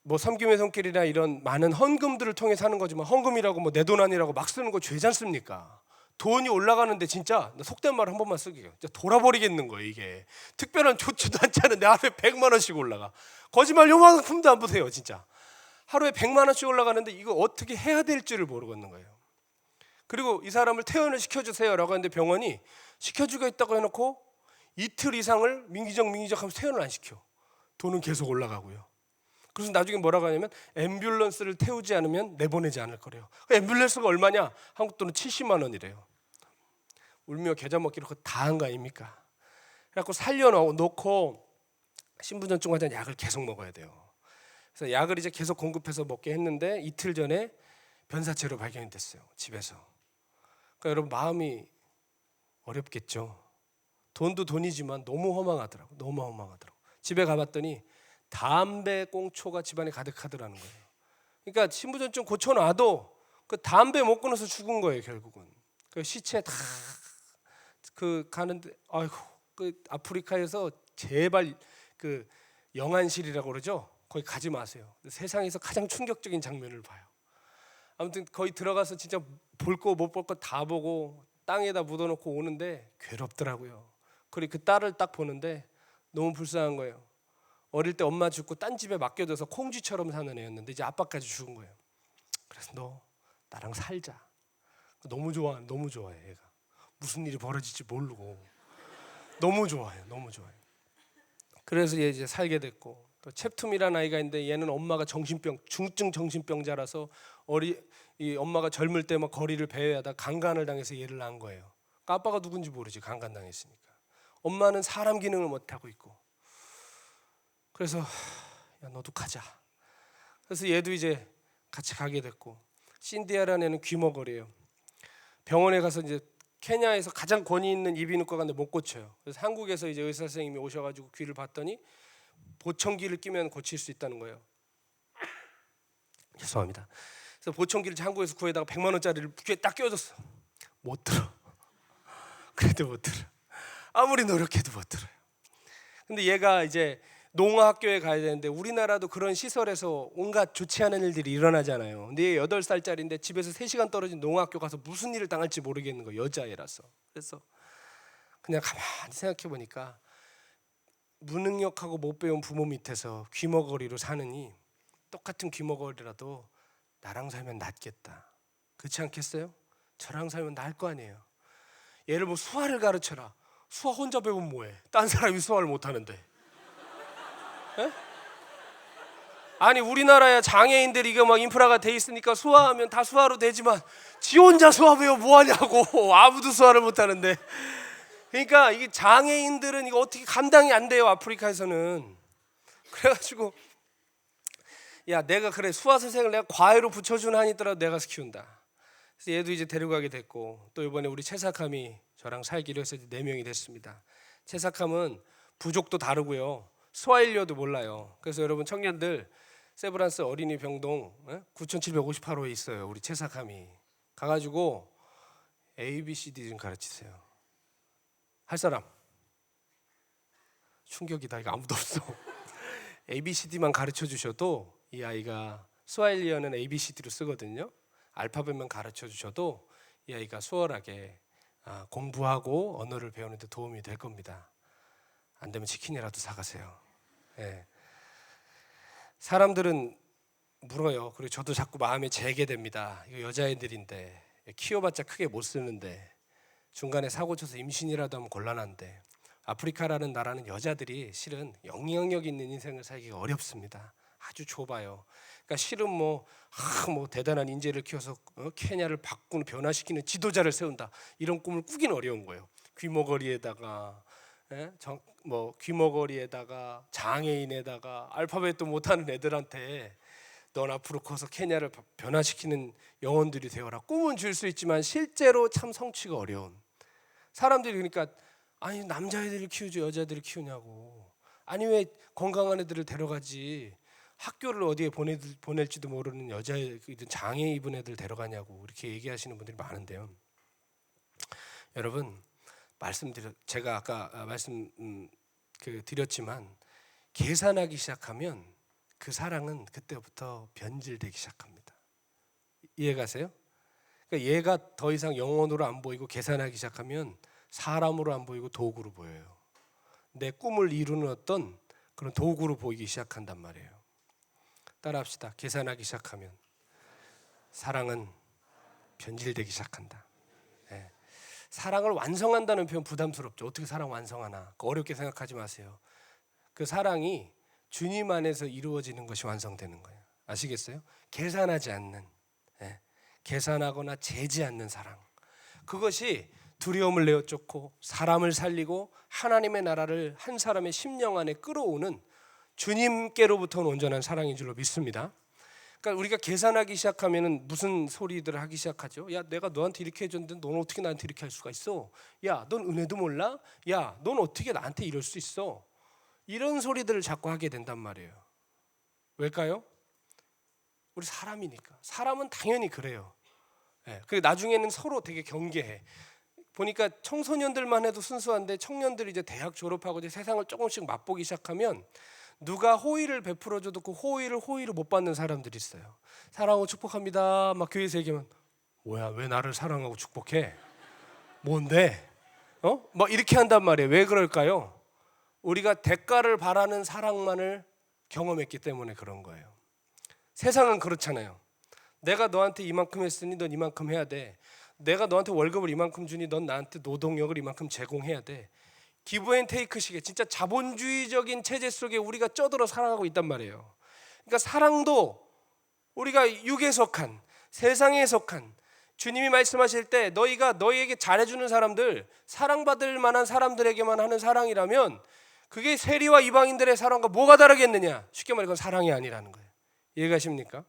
뭐 섬김의 손길이나 이런 많은 헌금들을 통해 사는 거지만, 헌금이라고 뭐 내 돈 아니라고 막 쓰는 거 죄지 않습니까? 돈이 올라가는데 진짜 속된 말 한 번만 쓰게요. 진짜 돌아버리겠는 거예요. 이게 특별한 조치도 않지 않은데 하루에 100만 원씩 올라가. 거짓말 요만큼도 안 보세요. 진짜 하루에 100만 원씩 올라가는데 이거 어떻게 해야 될지를 모르겠는 거예요. 그리고 이 사람을 퇴원을 시켜주세요라고 하는데 병원이 시켜주겠다고 해놓고 이틀 이상을 민기적 하면서 퇴원을 안 시켜. 돈은 계속 올라가고요. 그래서 나중에 뭐라고 하냐면 앰뷸런스를 태우지 않으면 내보내지 않을 거래요. 앰뷸런스가 얼마냐? 한국 돈은 70만 원이래요. 울며 겨자 먹기로 그거 다 한 거 아닙니까? 그래갖고 살려놓고 신부전증 환자 약을 계속 먹어야 돼요. 그래서 약을 이제 계속 공급해서 먹게 했는데 이틀 전에 변사체로 발견이 됐어요. 집에서. 그러니까 여러분 마음이 어렵겠죠. 돈도 돈이지만 너무 허망하더라고. 너무 허망하더라고. 집에 가봤더니 담배 꽁초가 집안에 가득하더라는 거예요. 그러니까 신부전증 고쳐놔도 그 담배 못 끊어서 죽은 거예요. 결국은 그 시체 다 그 가는데, 아이고, 그 아프리카에서 제발 그 영안실이라고 그러죠. 거기 가지 마세요. 세상에서 가장 충격적인 장면을 봐요. 아무튼 거기 들어가서 진짜 볼 거 못 볼 거 다 보고 땅에다 묻어놓고 오는데 괴롭더라고요. 그리고 그 딸을 딱 보는데 너무 불쌍한 거예요. 어릴 때 엄마 죽고 딴 집에 맡겨져서 콩쥐처럼 사는 애였는데 이제 아빠까지 죽은 거예요. 그래서 너 나랑 살자. 너무 좋아해 얘가. 무슨 일이 벌어질지 모르고 너무 좋아해요. 너무 좋아해요. 그래서 얘 이제 살게 됐고, 또 챕툼이라는 아이가 있는데 얘는 엄마가 중증 정신병자라서 이 엄마가 젊을 때 막 거리를 배회하다 강간을 당해서 얘를 낳은 거예요. 그러니까 아빠가 누군지 모르지, 강간 당했으니까. 엄마는 사람 기능을 못 하고 있고. 그래서 야 너도 가자. 그래서 얘도 이제 같이 가게 됐고, 신디아라는 애는 귀머거리예요. 병원에 가서 이제 케냐에서 가장 권위 있는 이비인후과 갔는데 못 고쳐요. 그래서 한국에서 이제 의사 선생님이 오셔가지고 귀를 봤더니 보청기를 끼면 고칠 수 있다는 거예요. 죄송합니다. 그래서 보청기를 한국에서 구해다가 100만 원짜리를 귀에 딱 껴줬어. 못 들어. 그래도 못 들어. 아무리 노력해도 못 들어요. 근데 얘가 이제 농아학교에 가야 되는데 우리나라도 그런 시설에서 온갖 좋지 않은 일들이 일어나잖아요. 근데 얘 8살짜리인데 집에서 3시간 떨어진 농아학교 가서 무슨 일을 당할지 모르겠는 거예요. 여자애라서. 그래서 그냥 가만히 생각해 보니까 무능력하고 못 배운 부모 밑에서 귀머거리로 사느니 똑같은 귀머거리라도 나랑 살면 낫겠다. 그렇지 않겠어요? 저랑 살면 나을 거 아니에요. 얘를 뭐 수화를 가르쳐라. 수화 혼자 배우면 뭐해? 딴 사람이 수화를 못하는데. 에? 아니 우리나라야 장애인들이 이거 막 인프라가 돼 있으니까 수화하면 다 수화로 되지만 지 혼자 수화 배워 뭐하냐고. 아무도 수화를 못하는데. 그러니까 이게 장애인들은 이거 어떻게 감당이 안 돼요, 아프리카에서는. 그래가지고 야 내가 그래 수화 선생을 내가 과외로 붙여주는 한이 있더라도 내가 키운다. 그래서 얘도 이제 데려가게 됐고, 또 이번에 우리 채사캄이 저랑 살기로 해서 4명이 됐습니다. 채사캄은 부족도 다르고요, 스와힐리어도 몰라요. 그래서 여러분 청년들 세브란스 어린이 병동 9758호에 있어요. 우리 채사캄이 가가지고 ABCD 좀 가르치세요. 할 사람? 충격이다. 이거 아무도 없어. ABCD만 가르쳐 주셔도 이 아이가, 스와힐리어는 ABCD로 쓰거든요. 알파벳만 가르쳐 주셔도 이 아이가 수월하게 공부하고 언어를 배우는 데 도움이 될 겁니다. 안 되면 치킨이라도 사가세요. 예. 사람들은 물어요. 그리고 저도 자꾸 마음에 재게 됩니다. 이거 여자애들인데 키워봤자 크게 못 쓰는데 중간에 사고 쳐서 임신이라도 하면 곤란한데 아프리카라는 나라는 여자들이 실은 영향력 있는 인생을 살기가 어렵습니다. 아주 좁아요. 그러니까 실은 뭐 대단한 인재를 키워서 케냐를 바꾸는 변화시키는 지도자를 세운다 이런 꿈을 꾸긴 어려운 거예요. 귀머거리에다가 귀머거리에다가 장애인에다가 알파벳도 못하는 애들한테 넌 앞으로 커서 케냐를 변화시키는 영혼들이 되어라. 꿈은 줄 수 있지만 실제로 참 성취가 어려운 사람들이. 그러니까 아니 남자애들을 키우지 여자애들을 키우냐고. 아니 왜 건강한 애들을 데려가지 학교를 어디에 보낼지도 모르는 여자애든 장애 입은 애들 데려가냐고 이렇게 얘기하시는 분들이 많은데요. 여러분 제가 아까 드렸지만 계산하기 시작하면 그 사랑은 그때부터 변질되기 시작합니다. 이해가세요? 그러니까 얘가 더 이상 영혼으로 안 보이고 계산하기 시작하면 사람으로 안 보이고 도구로 보여요. 내 꿈을 이루는 어떤 그런 도구로 보이기 시작한단 말이에요. 따라합시다. 계산하기 시작하면 사랑은 변질되기 시작한다. 네. 사랑을 완성한다는 표현 부담스럽죠. 어떻게 사랑 완성하나? 어렵게 생각하지 마세요. 그 사랑이 주님 안에서 이루어지는 것이 완성되는 거예요. 아시겠어요? 계산하지 않는, 계산하거나 재지 않는 사랑. 그것이 두려움을 내어쫓고 사람을 살리고 하나님의 나라를 한 사람의 심령 안에 끌어오는 주님께로부터 온전한 사랑인 줄로 믿습니다. 그러니까 우리가 계산하기 시작하면 무슨 소리들을 하기 시작하죠? 야, 내가 너한테 이렇게 해줬는데 넌 어떻게 나한테 이렇게 할 수가 있어? 야, 넌 은혜도 몰라? 야, 넌 어떻게 나한테 이럴 수 있어? 이런 소리들을 자꾸 하게 된단 말이에요. 왜일까요? 우리 사람이니까. 사람은 당연히 그래요. 그리고 나중에는 서로 되게 경계해. 보니까 청소년들만 해도 순수한데 청년들이 이제 대학 졸업하고 이제 세상을 조금씩 맛보기 시작하면 누가 호의를 베풀어줘도 그 호의를 못 받는 사람들이 있어요. 사랑하고 축복합니다. 막 교회에서 얘기하면 뭐야 왜 나를 사랑하고 축복해? 뭔데? 막 이렇게 한단 말이에요. 왜 그럴까요? 우리가 대가를 바라는 사랑만을 경험했기 때문에 그런 거예요. 세상은 그렇잖아요. 내가 너한테 이만큼 했으니 넌 이만큼 해야 돼. 내가 너한테 월급을 이만큼 주니 넌 나한테 노동력을 이만큼 제공해야 돼. 기브 앤 테이크식의 진짜 자본주의적인 체제 속에 우리가 쩌들어 살아가고 있단 말이에요. 그러니까 사랑도 우리가 육에 속한 세상에 속한 주님이 말씀하실 때 너희가 너희에게 잘해주는 사람들 사랑받을 만한 사람들에게만 하는 사랑이라면 그게 세리와 이방인들의 사랑과 뭐가 다르겠느냐. 쉽게 말해 그건 사랑이 아니라는 거예요. 이해가십니까?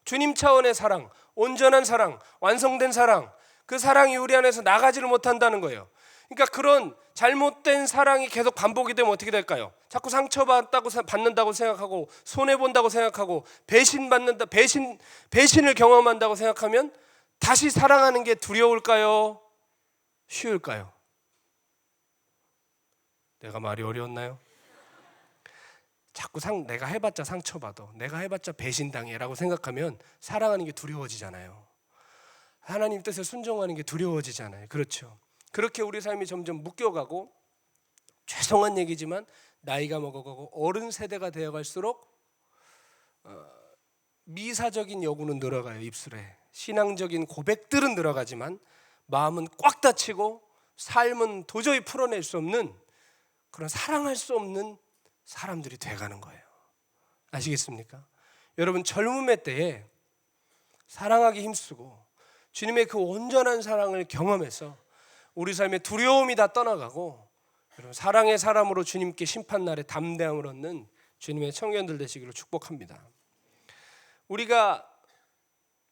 주님 차원의 사랑, 온전한 사랑, 완성된 사랑, 그 사랑이 우리 안에서 나가지를 못한다는 거예요. 그러니까 그런 잘못된 사랑이 계속 반복이 되면 어떻게 될까요? 자꾸 받는다고 생각하고 손해본다고 생각하고 배신을 경험한다고 생각하면 다시 사랑하는 게 두려울까요? 쉬울까요? 내가 말이 어려웠나요? 자꾸 내가 해봤자 상처받아, 내가 해봤자 배신당해라고 생각하면 사랑하는 게 두려워지잖아요. 하나님 뜻에 순종하는 게 두려워지잖아요. 그렇죠? 그렇게 우리 삶이 점점 묶여가고 죄송한 얘기지만 나이가 먹어가고 어른 세대가 되어갈수록 미사적인 요구는 늘어가요. 입술에 신앙적인 고백들은 늘어가지만 마음은 꽉 닫히고 삶은 도저히 풀어낼 수 없는 그런 사랑할 수 없는 사람들이 돼가는 거예요. 아시겠습니까? 여러분 젊음의 때에 사랑하기 힘쓰고 주님의 그 온전한 사랑을 경험해서 우리 삶의 두려움이 다 떠나가고 여러분 사랑의 사람으로 주님께 심판날에 담대함을 얻는 주님의 청년들 되시기를 축복합니다. 우리가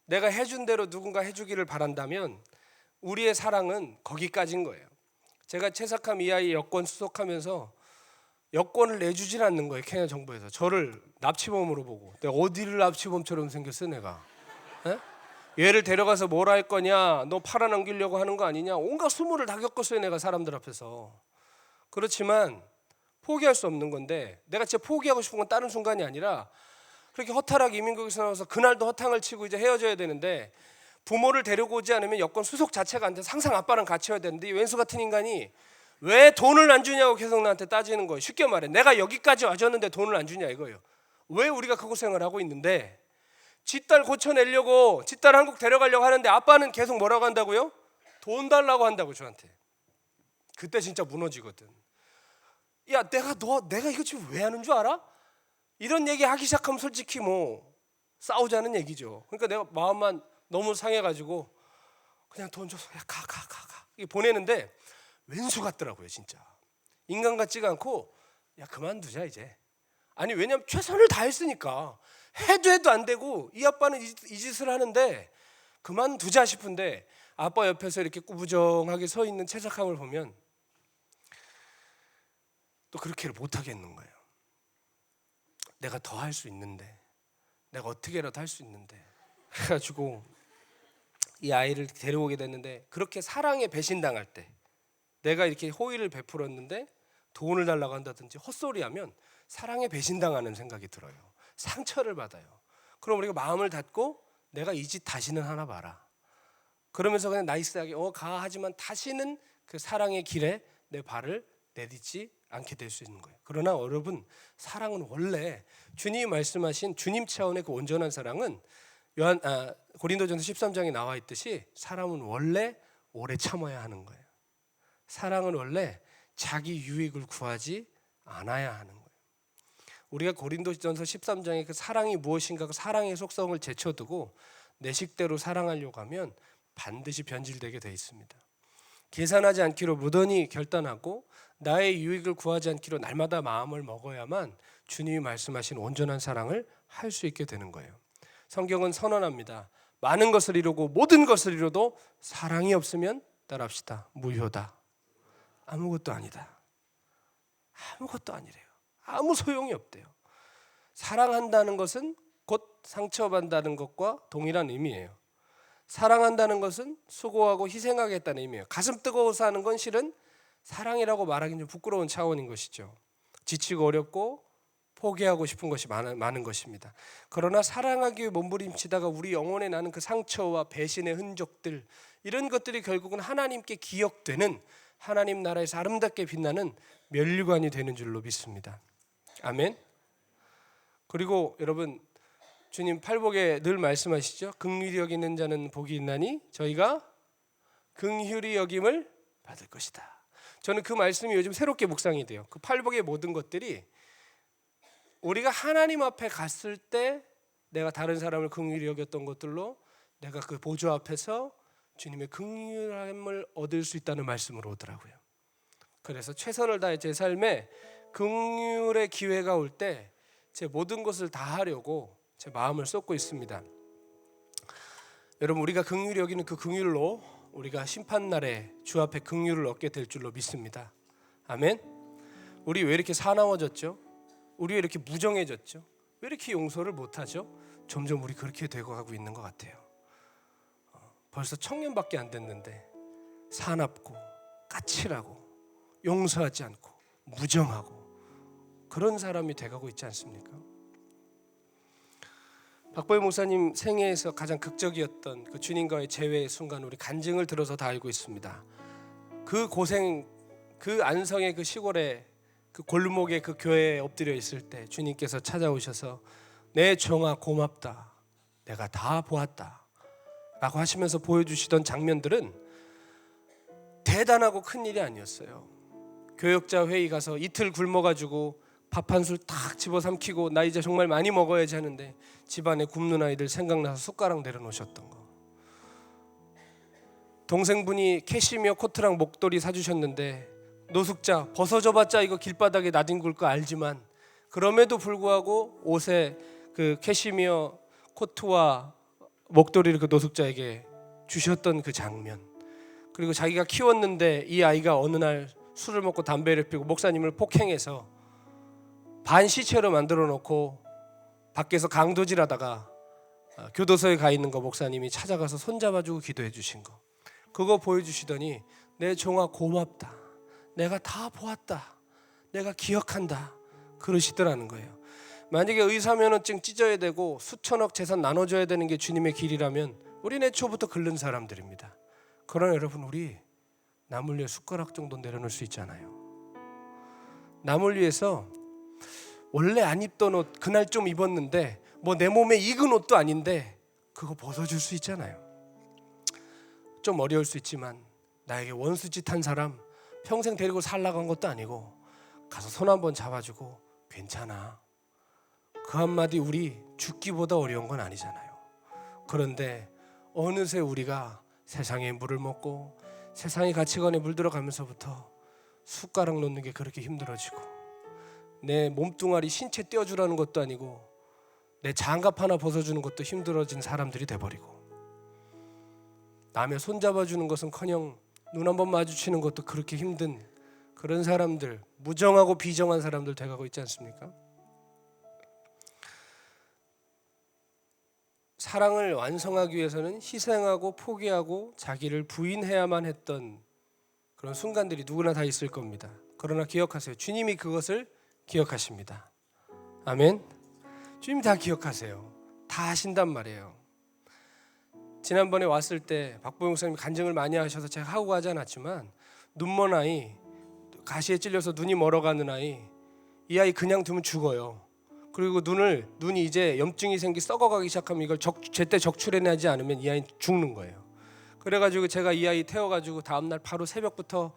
내가 해준 대로 누군가 해주기를 바란다면 우리의 사랑은 거기까지인 거예요. 제가 채석함 이 아이 여권 수속하면서 여권을 내주질 않는 거예요. 케냐 정부에서 저를 납치범으로 보고. 내가 어디를 납치범처럼 생겼어 내가? 얘를 데려가서 뭘 할 거냐, 너 팔아넘기려고 하는 거 아니냐, 온갖 수모를 다 겪었어요 내가 사람들 앞에서. 그렇지만 포기할 수 없는 건데 내가 진짜 포기하고 싶은 건 다른 순간이 아니라 그렇게 허탈하게 이민국에서 나와서 그날도 허탕을 치고 이제 헤어져야 되는데 부모를 데리고 오지 않으면 여권 수속 자체가 안 돼서 항상 아빠랑 같이 와야 되는데 이 왼수 같은 인간이 왜 돈을 안 주냐고 계속 나한테 따지는 거예요. 쉽게 말해 내가 여기까지 와줬는데 돈을 안 주냐 이거예요. 왜 우리가 그 고생을 하고 있는데 지 딸 고쳐내려고 지 딸 한국 데려가려고 하는데 아빠는 계속 뭐라고 한다고요? 돈 달라고 한다고 저한테. 그때 진짜 무너지거든. 야 내가 이거 지금 왜 하는 줄 알아? 이런 얘기 하기 시작하면 솔직히 뭐 싸우자는 얘기죠. 그러니까 내가 마음만 너무 상해가지고 그냥 돈 줘서 야 가 이게 보내는데 왼수 같더라고요 진짜. 인간 같지가 않고 야 그만두자 이제. 아니 왜냐면 최선을 다했으니까 해도 안 되고 이 아빠는 이 짓을 하는데 그만두자 싶은데 아빠 옆에서 이렇게 꾸부정하게 서 있는 채석함을 보면 또 그렇게를 못 하겠는 거예요. 내가 더 할 수 있는데 내가 어떻게라도 할 수 있는데 그래가지고 이 아이를 데려오게 됐는데 그렇게 사랑에 배신당할 때 내가 이렇게 호의를 베풀었는데 돈을 달라고 한다든지 헛소리하면 사랑에 배신당하는 생각이 들어요. 상처를 받아요. 그럼 우리가 마음을 닫고 내가 이 짓 다시는 하나 봐라. 그러면서 그냥 나이스하게 가 하지만 다시는 그 사랑의 길에 내 발을 내딛지 않게 될 수 있는 거예요. 그러나 여러분 사랑은 원래 주님이 말씀하신 주님 차원의 그 온전한 사랑은 고린도전서 13장에 나와 있듯이 사람은 원래 오래 참아야 하는 거예요. 사랑은 원래 자기 유익을 구하지 않아야 하는 거예요. 우리가 고린도전서 13장에 그 사랑이 무엇인가 그 사랑의 속성을 제쳐두고 내 식대로 사랑하려고 하면 반드시 변질되게 돼 있습니다. 계산하지 않기로 무던히 결단하고 나의 유익을 구하지 않기로 날마다 마음을 먹어야만 주님이 말씀하신 온전한 사랑을 할 수 있게 되는 거예요. 성경은 선언합니다. 많은 것을 이루고 모든 것을 이뤄도 사랑이 없으면 따라합시다. 무효다. 아무것도 아니다. 아무것도 아니래요. 아무 소용이 없대요. 사랑한다는 것은 곧 상처받는다는 것과 동일한 의미예요. 사랑한다는 것은 수고하고 희생하겠다는 의미예요. 가슴 뜨거워서 하는 건 실은 사랑이라고 말하기는 좀 부끄러운 차원인 것이죠. 지치고 어렵고 포기하고 싶은 것이 많은 것입니다. 그러나 사랑하기 위해 몸부림치다가 우리 영혼에 나는 그 상처와 배신의 흔적들 이런 것들이 결국은 하나님께 기억되는 하나님 나라에서 아름답게 빛나는 면류관이 되는 줄로 믿습니다. 아멘. 그리고 여러분 주님 팔복에 늘 말씀하시죠. 긍휼히 여기는 자는 복이 있나니 저희가 긍휼히 여김을 받을 것이다. 저는 그 말씀이 요즘 새롭게 묵상이 돼요. 그 팔복의 모든 것들이 우리가 하나님 앞에 갔을 때 내가 다른 사람을 긍휼히 여겼던 것들로 내가 그 보좌 앞에서 주님의 긍휼함을 얻을 수 있다는 말씀으로 오더라고요. 그래서 최선을 다해 제 삶에 긍휼의 기회가 올 때 제 모든 것을 다 하려고 제 마음을 쏟고 있습니다. 여러분 우리가 긍휼히 여기는 그 긍휼로 우리가 심판날에 주 앞에 긍휼을 얻게 될 줄로 믿습니다. 아멘. 우리 왜 이렇게 사나워졌죠? 우리 왜 이렇게 무정해졌죠? 왜 이렇게 용서를 못하죠? 점점 우리 그렇게 되고 가고 있는 것 같아요. 벌써 청년밖에 안 됐는데 사납고 까칠하고 용서하지 않고 무정하고 그런 사람이 돼가고 있지 않습니까? 박보혜 목사님 생애에서 가장 극적이었던 그 주님과의 재회의 순간 우리 간증을 들어서 다 알고 있습니다. 그 고생, 그 안성의 그 시골에 그 골목에 그 교회에 엎드려 있을 때 주님께서 찾아오셔서 내 종아 고맙다. 내가 다 보았다. 라고 하시면서 보여주시던 장면들은 대단하고 큰 일이 아니었어요. 교역자 회의 가서 이틀 굶어가지고 밥 한 술 탁 집어삼키고 나 이제 정말 많이 먹어야지 하는데 집안에 굶는 아이들 생각나서 숟가락 내려놓으셨던 거. 동생분이 캐시미어 코트랑 목도리 사주셨는데 노숙자 벗어져봤자 이거 길바닥에 나뒹굴 거 알지만 그럼에도 불구하고 옷에 그 캐시미어 코트와 목도리를 그 노숙자에게 주셨던 그 장면. 그리고 자기가 키웠는데 이 아이가 어느 날 술을 먹고 담배를 피우고 목사님을 폭행해서 반시체로 만들어 놓고 밖에서 강도질하다가 교도소에 가 있는 거 목사님이 찾아가서 손잡아주고 기도해 주신 거. 그거 보여주시더니 내 종아 고맙다. 내가 다 보았다. 내가 기억한다. 그러시더라는 거예요. 만약에 의사면허증 찢어야 되고 수천억 재산 나눠줘야 되는 게 주님의 길이라면 우리는 애초부터 긁는 사람들입니다. 그러나 여러분, 우리 남을 위해 숟가락 정도 내려놓을 수 있잖아요. 남을 위해서 원래 안 입던 옷 그날 좀 입었는데 뭐 내 몸에 익은 옷도 아닌데 그거 벗어줄 수 있잖아요. 좀 어려울 수 있지만 나에게 원수짓 한 사람 평생 데리고 살라고 한 것도 아니고 가서 손 한번 잡아주고 괜찮아, 그 한마디 우리 죽기보다 어려운 건 아니잖아요. 그런데 어느새 우리가 세상의 물을 먹고 세상의 가치관에 물들어가면서부터 숟가락 놓는 게 그렇게 힘들어지고 내 몸뚱아리 신체 떼어주라는 것도 아니고 내 장갑 하나 벗어주는 것도 힘들어진 사람들이 돼버리고 남의 손 잡아주는 것은커녕 눈 한번 마주치는 것도 그렇게 힘든 그런 사람들, 무정하고 비정한 사람들 돼가고 있지 않습니까? 사랑을 완성하기 위해서는 희생하고 포기하고 자기를 부인해야만 했던 그런 순간들이 누구나 다 있을 겁니다. 그러나 기억하세요. 주님이 그것을 기억하십니다. 아멘. 주님이 다 기억하세요. 다 하신단 말이에요. 지난번에 왔을 때 박보영 목사님이 간증을 많이 하셔서 제가 하고 가지 않았지만 눈먼 아이, 가시에 찔려서 눈이 멀어가는 아이, 이 아이 그냥 두면 죽어요. 그리고 눈이 이제 염증이 생기 썩어가기 시작하면 이걸 제때 적출해내지 않으면 이 아이는 죽는 거예요. 그래가지고 제가 이 아이 태워가지고 다음날 바로 새벽부터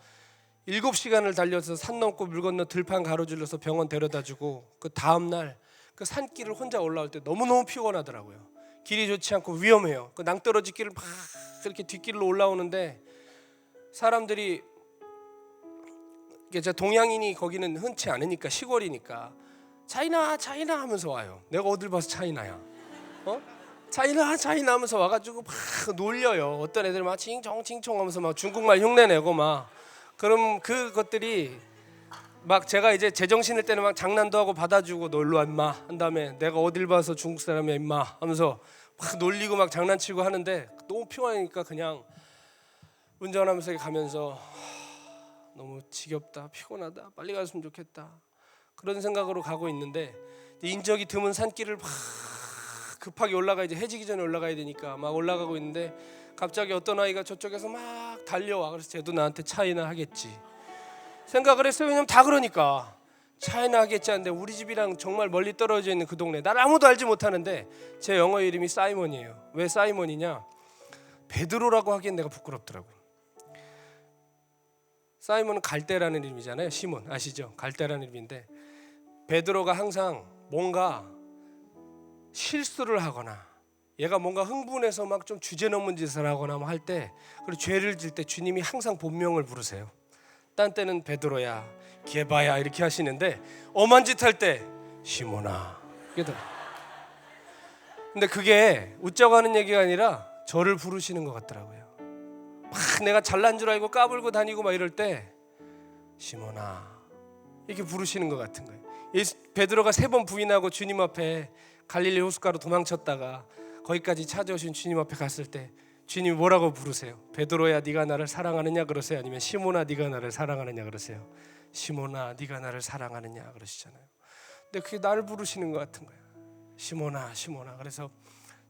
7시간을 달려서 산 넘고 물 건너 들판 가로질러서 병원 데려다주고 그 다음날 그 산길을 혼자 올라올 때 너무너무 피곤하더라고요. 길이 좋지 않고 위험해요. 그 낭떠러지 길을 막 이렇게 뒷길로 올라오는데 사람들이, 제가 동양인이 거기는 흔치 않으니까 시골이니까 차이나 차이나 하면서 와요. 내가 어딜 봐서 차이나야? 차이나 차이나 하면서 와가지고 막 놀려요. 어떤 애들 막 칭총 칭총 하면서 막 중국말 흉내내고 막. 그럼 그것들이 막 제가 이제 제정신일 때는 막 장난도 하고 받아주고 놀러 와 임마 한 다음에 내가 어딜 봐서 중국 사람이야 임마 하면서 막 놀리고 막 장난치고 하는데 너무 피곤하니까 그냥 운전하면서 가면서 너무 지겹다, 피곤하다, 빨리 갔으면 좋겠다, 그런 생각으로 가고 있는데 인적이 드문 산길을 막 급하게 이제 해지기 전에 올라가야 되니까 막 올라가고 있는데 갑자기 어떤 아이가 저쪽에서 막 달려와. 그래서 쟤도 나한테 차이나 하겠지 생각을 했어요. 왜냐면 다 그러니까 차이나 하겠지 하는데 우리 집이랑 정말 멀리 떨어져 있는 그 동네, 날 아무도 알지 못하는데 제 영어 이름이 사이먼이에요. 왜 사이먼이냐? 베드로라고 하기엔 내가 부끄럽더라고요. 사이먼은 갈대라는 이름이잖아요. 시몬 아시죠? 갈대라는 이름인데 베드로가 항상 뭔가 실수를 하거나 얘가 뭔가 흥분해서 막 좀 주제넘은 짓을 하거나 할 때, 그리고 죄를 질 때 주님이 항상 본명을 부르세요. 딴 때는 베드로야, 게바야 이렇게 하시는데 엄한 짓 할 때 시몬아. 근데 그게 웃자고 하는 얘기가 아니라 저를 부르시는 것 같더라고요. 막 내가 잘난 줄 알고 까불고 다니고 막 이럴 때 시몬아 이렇게 부르시는 것 같은 거예요. 베드로가 3번 부인하고 주님 앞에 갈릴리 호숫가로 도망쳤다가 거기까지 찾아오신 주님 앞에 갔을 때 주님이 뭐라고 부르세요? 베드로야 네가 나를 사랑하느냐 그러세요? 아니면 시몬아 네가 나를 사랑하느냐 그러세요? 시몬아 네가 나를 사랑하느냐 그러시잖아요. 근데 그게 나를 부르시는 것 같은 거예요. 시몬아 시몬아. 그래서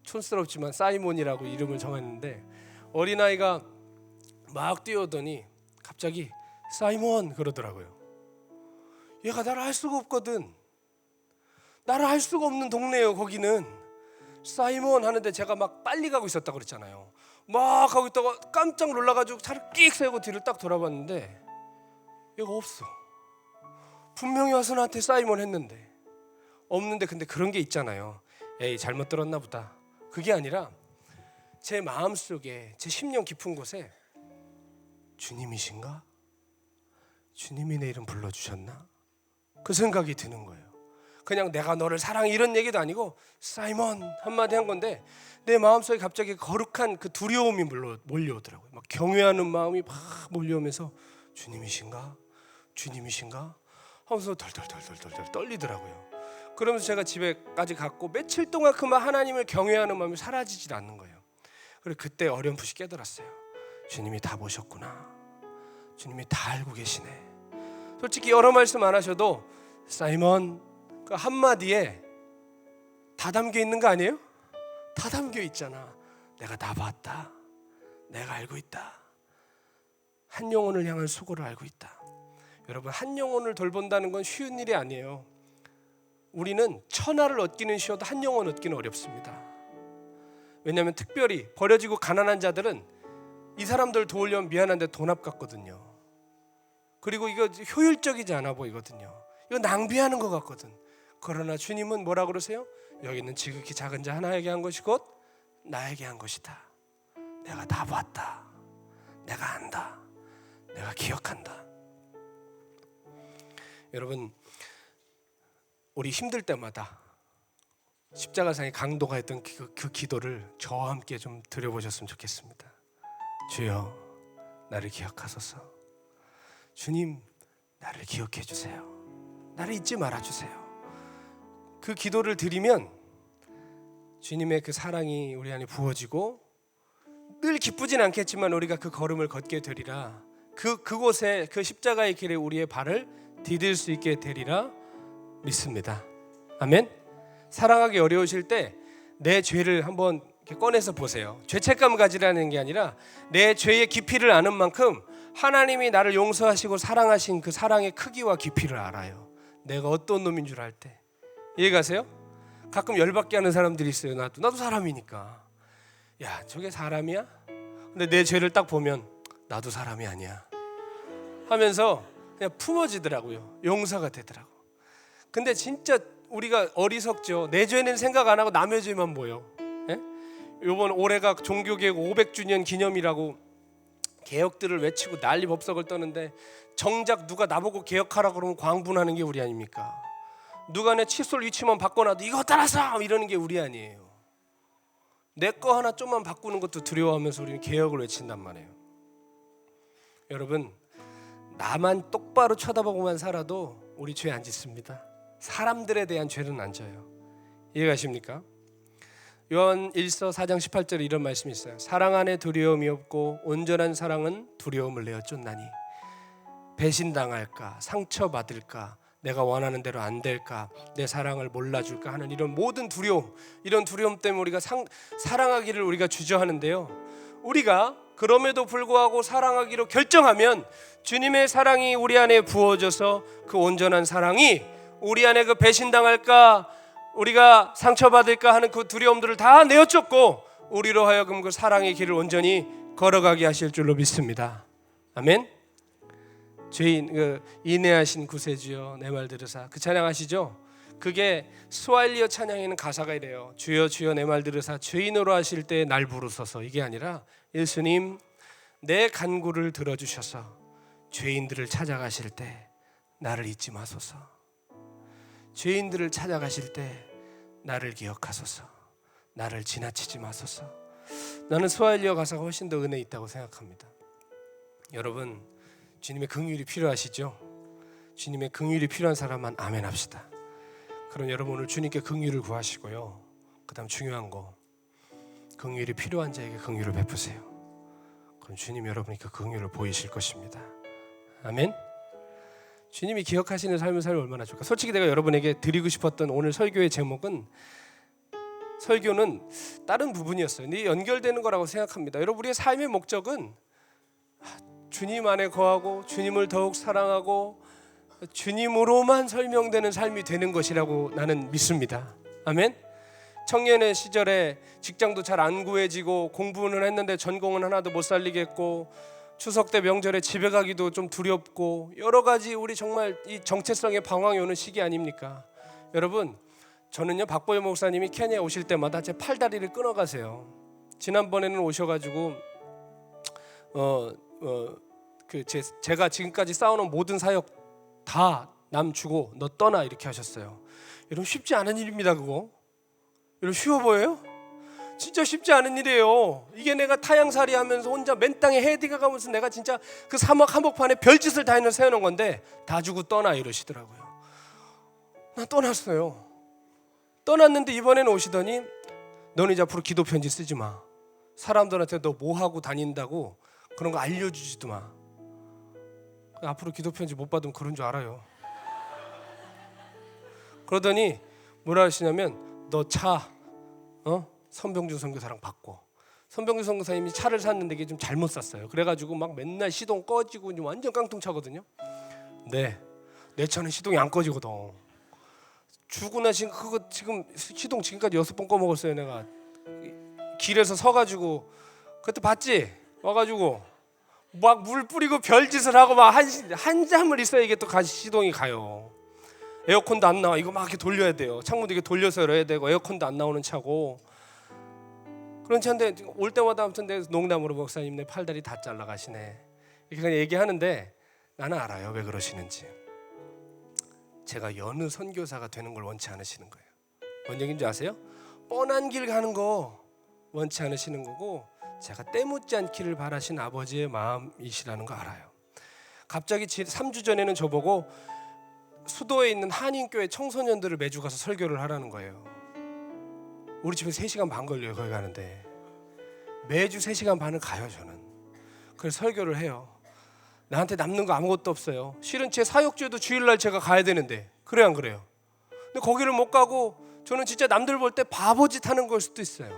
촌스럽지만 사이몬이라고 이름을 정했는데 어린아이가 막 뛰어오더니 갑자기 사이몬 그러더라고요. 얘가 나를 할 수가 없거든. 나를 할 수가 없는 동네예요. 거기는 사이몬 하는데 제가 막 빨리 가고 있었다고 그랬잖아요. 막 가고 있다가 깜짝 놀라가지고 차를 끽 세우고 뒤를 딱 돌아봤는데 얘가 없어. 분명히 와서 나한테 사이몬 했는데 없는데, 근데 그런 게 있잖아요. 에이 잘못 들었나 보다. 그게 아니라 제 마음속에, 제 심령 깊은 곳에 주님이신가? 주님이 내 이름 불러주셨나? 그 생각이 드는 거예요. 그냥 내가 너를 사랑해 이런 얘기도 아니고 사이먼 한마디 한 건데 내 마음속에 갑자기 거룩한 그 두려움이 몰려오더라고요. 막 경외하는 마음이 막 몰려오면서 주님이신가? 주님이신가? 하면서 덜덜덜덜덜 떨리더라고요. 그러면서 제가 집에까지 갔고 며칠 동안 그만 하나님을 경외하는 마음이 사라지질 않는 거예요. 그리고 그때 어렴풋이 깨달았어요. 주님이 다 보셨구나. 주님이 다 알고 계시네. 솔직히 여러 말씀 안 하셔도 사이먼 그 한마디에 다 담겨 있는 거 아니에요? 다 담겨 있잖아. 내가 다 봤다. 내가 알고 있다. 한 영혼을 향한 수고를 알고 있다. 여러분, 한 영혼을 돌본다는 건 쉬운 일이 아니에요. 우리는 천하를 얻기는 쉬워도 한 영혼 얻기는 어렵습니다. 왜냐하면 특별히 버려지고 가난한 자들은 이 사람들 도우려면 미안한데 돈 아깝거든요. 그리고 이거 효율적이지 않아 보이거든요. 이거 낭비하는 것 같거든. 그러나 주님은 뭐라 그러세요? 여기는 지극히 작은 자 하나에게 한 것이 곧 나에게 한 것이다. 내가 다 봤다. 내가 안다. 내가 기억한다. 여러분, 우리 힘들 때마다 십자가상의 강도가 했던 그 기도를 저와 함께 좀 드려보셨으면 좋겠습니다. 주여, 나를 기억하소서. 주님, 나를 기억해 주세요. 나를 잊지 말아 주세요. 그 기도를 드리면 주님의 그 사랑이 우리 안에 부어지고, 늘 기쁘진 않겠지만 우리가 그 걸음을 걷게 되리라. 그곳에 그 십자가의 길에 우리의 발을 디딜 수 있게 되리라 믿습니다. 아멘. 사랑하기 어려우실 때 내 죄를 한번 이렇게 꺼내서 보세요. 죄책감 가지라는 게 아니라 내 죄의 깊이를 아는 만큼 하나님이 나를 용서하시고 사랑하신 그 사랑의 크기와 깊이를 알아요. 내가 어떤 놈인 줄 알 때. 이해가세요? 가끔 열받게 하는 사람들이 있어요. 나도 사람이니까. 야, 저게 사람이야? 근데 내 죄를 딱 보면 나도 사람이 아니야 하면서 그냥 품어지더라고요. 용서가 되더라고. 근데 진짜 우리가 어리석죠. 내 죄는 생각 안 하고 남의 죄만 보여. 예? 이번 올해가 종교개혁 500주년 기념이라고 개혁들을 외치고 난리 법석을 떠는데, 정작 누가 나보고 개혁하라고 그러면 광분하는 게 우리 아닙니까? 누가 내 칫솔 위치만 바꿔놔도 이거 따라서 이러는 게 우리 아니에요. 내 거 하나 좀만 바꾸는 것도 두려워하면서 우리는 개혁을 외친단 말이에요. 여러분, 나만 똑바로 쳐다보고만 살아도 우리 죄 안 짓습니다. 사람들에 대한 죄는 안 져요. 이해가십니까? 요한 1서 4장 18절에 이런 말씀이 있어요. 사랑 안에 두려움이 없고 온전한 사랑은 두려움을 내어 쫓나니 배신당할까, 상처받을까, 내가 원하는 대로 안 될까, 내 사랑을 몰라줄까 하는 이런 모든 두려움, 이런 두려움 때문에 우리가 사랑하기를 우리가 주저하는데요. 우리가 그럼에도 불구하고 사랑하기로 결정하면 주님의 사랑이 우리 안에 부어져서 그 온전한 사랑이 우리 안에 그 배신당할까, 우리가 상처받을까 하는 그 두려움들을 다 내어쫓고 우리로 하여금 그 사랑의 길을 온전히 걸어가게 하실 줄로 믿습니다. 아멘. 죄인 인내하신 구세주여 내 말 들으사, 그 찬양 아시죠? 그게 스와일리어 찬양에는 가사가 이래요. 주여 주여 내 말 들으사 죄인으로 하실 때 날 부르소서. 이게 아니라 예수님 내 간구를 들어주셔서 죄인들을 찾아가실 때 나를 잊지 마소서. 죄인들을 찾아가실 때 나를 기억하소서. 나를 지나치지 마소서. 나는 스와일리어 가사가 훨씬 더 은혜 있다고 생각합니다. 여러분, 주님의 긍휼이 필요하시죠? 주님의 긍휼이 필요한 사람만 아멘 합시다. 그럼 여러분 오늘 주님께 긍휼을 구하시고요. 그 다음 중요한 거, 긍휼이 필요한 자에게 긍휼을 베푸세요. 그럼 주님 여러분이 그 긍휼을 보이실 것입니다. 아멘. 주님이 기억하시는 삶을 살면 얼마나 좋을까. 솔직히 내가 여러분에게 드리고 싶었던 오늘 설교의 제목은, 설교는 다른 부분이었어요. 근데 연결되는 거라고 생각합니다. 여러분, 우리의 삶의 목적은 주님 안에 거하고 주님을 더욱 사랑하고 주님으로만 설명되는 삶이 되는 것이라고 나는 믿습니다. 아멘. 청년의 시절에 직장도 잘 안 구해지고 공부는 했는데 전공은 하나도 못 살리겠고 추석 때 명절에 집에 가기도 좀 두렵고 여러 가지 우리 정말 이 정체성의 방황이 오는 시기 아닙니까? 여러분, 저는요 박보영 목사님이 케냐에 오실 때마다 제 팔다리를 끊어가세요. 지난번에는 오셔가지고 제가 지금까지 쌓아놓은 모든 사역 다 남 주고 너 떠나 이렇게 하셨어요. 여러분, 쉽지 않은 일입니다. 그거 여러분 쉬워 보여요? 진짜 쉽지 않은 일이에요. 이게 내가 타양살이 하면서 혼자 맨 땅에 헤딩가 가면서 내가 진짜 그 사막 한복판에 별짓을 다 해놓은 세워놓은 건데 다 주고 떠나 이러시더라고요. 나 떠났어요. 떠났는데 이번에는 오시더니 너는 이제 앞으로 기도 편지 쓰지 마. 사람들한테 너 뭐 하고 다닌다고 그런 거 알려주지도 마. 앞으로 기도 편지 못 받으면 그런 줄 알아요. 그러더니 뭐라 하시냐면 너 차 선병준 선교사랑 바꿔. 손병규 선교사님이 차를 샀는데 이게 좀 잘못 샀어요. 그래가지고 막 맨날 시동 꺼지고 완전 깡통차거든요. 네, 내 차는 시동이 안 꺼지거든. 주고 나 지금 그거 지금 시동 지금까지 6번 꺼먹었어요. 내가 길에서 서가지고 그때 봤지? 와가지고 막 물 뿌리고 별짓을 하고 막 한 잠을 있어야 이게 또 시동이 가요. 에어컨도 안 나와. 이거 막 이렇게 돌려야 돼요. 창문도 이렇게 돌려서 열어야 되고 에어컨도 안 나오는 차고 그런 차인데 올 때마다 아무튼 내 농담으로 목사님 내 팔다리 다 잘라가시네 이렇게 그냥 얘기하는데 나는 알아요 왜 그러시는지. 제가 여느 선교사가 되는 걸 원치 않으시는 거예요. 뭔 얘기인지 아세요? 뻔한 길 가는 거 원치 않으시는 거고 제가 때묻지 않기를 바라신 아버지의 마음이시라는 거 알아요. 갑자기 3주 전에는 저보고 수도에 있는 한인교회 청소년들을 매주 가서 설교를 하라는 거예요. 우리 집에 3시간 반 걸려요 거기 가는데. 매주 3시간 반을 가요 저는. 그래서 설교를 해요. 나한테 남는 거 아무것도 없어요. 실은 제 사역주에도 주일날 제가 가야 되는데 그래요 안 그래요? 근데 거기를 못 가고 저는 진짜 남들 볼 때 바보짓 하는 걸 수도 있어요.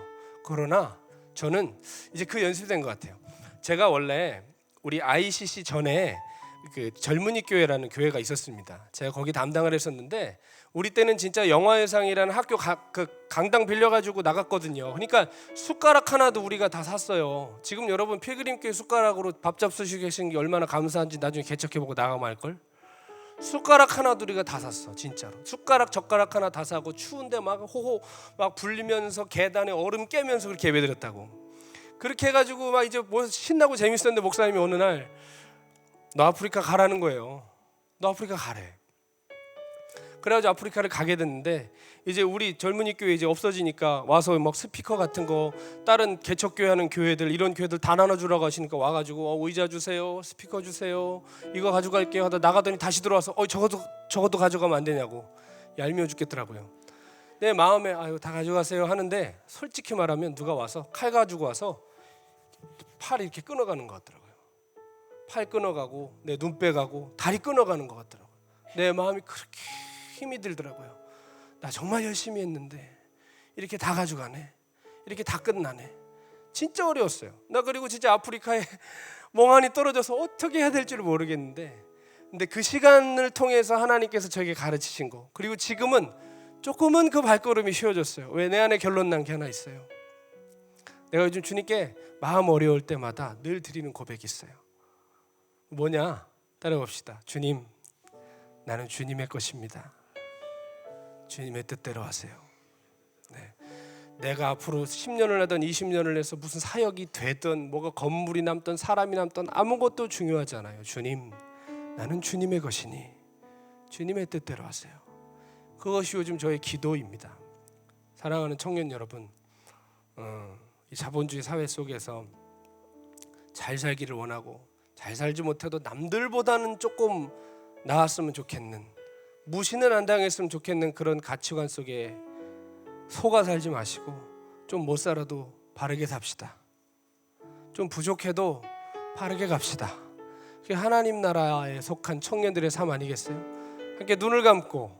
그러나 저는 이제 그 연습이 된 것 같아요. 제가 원래 우리 ICC 전에 그 젊은이 교회라는 교회가 있었습니다. 제가 거기 담당을 했었는데 우리 때는 진짜 영화예상이라는 학교 강당 빌려가지고 나갔거든요. 그러니까 숟가락 하나도 우리가 다 샀어요. 지금 여러분 필그림교회 숟가락으로 밥 잡수시고 계신 게 얼마나 감사한지 나중에 개척해보고 나가면 알걸. 숟가락 하나도 우리가 다 샀어 진짜로. 숟가락 젓가락 하나 다 사고 추운데 막 호호 막 불리면서 계단에 얼음 깨면서 그렇게 예배드렸다고. 그렇게 해가지고 막 이제 뭐 신나고 재밌었는데 목사님이 어느 날 너 아프리카 가라는 거예요. 너 아프리카 가래. 그래가지고 아프리카를 가게 됐는데 이제 우리 젊은이 교회 이제 없어지니까 와서 막 스피커 같은 거 다른 개척교회 하는 교회들 이런 교회들 다 나눠주라고 하시니까 와가지고 의자 주세요, 스피커 주세요, 이거 가져갈게요 하다 나가더니 다시 들어와서 저것도 가져가면 안 되냐고 얄미워 죽겠더라고요. 내 마음에 아유 다 가져가세요 하는데 솔직히 말하면 누가 와서 칼 가지고 와서 팔 이렇게 끊어가는 것 같더라고요. 팔 끊어가고 내 눈 빼가고 다리 끊어가는 것 같더라고요. 내 마음이 그렇게 힘이 들더라고요. 나 정말 열심히 했는데 이렇게 다 가져가네. 이렇게 다 끝나네. 진짜 어려웠어요. 나 그리고 진짜 아프리카에 멍하니 떨어져서 어떻게 해야 될지를 모르겠는데 근데 그 시간을 통해서 하나님께서 저에게 가르치신 거 그리고 지금은 조금은 그 발걸음이 쉬워졌어요. 왜? 내 안에 결론 난 게 하나 있어요. 내가 요즘 주님께 마음 어려울 때마다 늘 드리는 고백이 있어요. 뭐냐? 따라봅시다. 주님, 나는 주님의 것입니다. 주님의 뜻대로 하세요. 네. 내가 앞으로 10년을 하든 20년을 해서 무슨 사역이 되든 뭐가 건물이 남든 사람이 남든 아무것도 중요하지 않아요. 주님, 나는 주님의 것이니 주님의 뜻대로 하세요. 그것이 요즘 저의 기도입니다. 사랑하는 청년 여러분, 이 자본주의 사회 속에서 잘 살기를 원하고 잘 살지 못해도 남들보다는 조금 나았으면 좋겠는, 무시는 안 당했으면 좋겠는 그런 가치관 속에 속아 살지 마시고 좀 못 살아도 바르게 삽시다. 좀 부족해도 바르게 갑시다. 그게 하나님 나라에 속한 청년들의 삶 아니겠어요? 함께 눈을 감고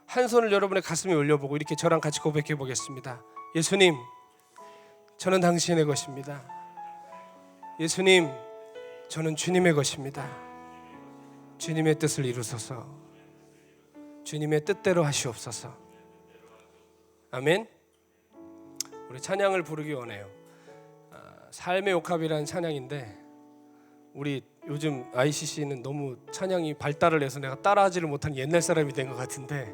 한 손을 여러분의 가슴에 올려보고 이렇게 저랑 같이 고백해 보겠습니다. 예수님, 저는 당신의 것입니다. 예수님, 저는 주님의 것입니다. 주님의 뜻을 이루소서. 주님의 뜻대로 하시옵소서. 아멘. 우리 찬양을 부르기 원해요. 삶의 옥합이라는 찬양인데 우리 요즘 ICC는 너무 찬양이 발달을 해서 내가 따라하지를 못한 옛날 사람이 된 것 같은데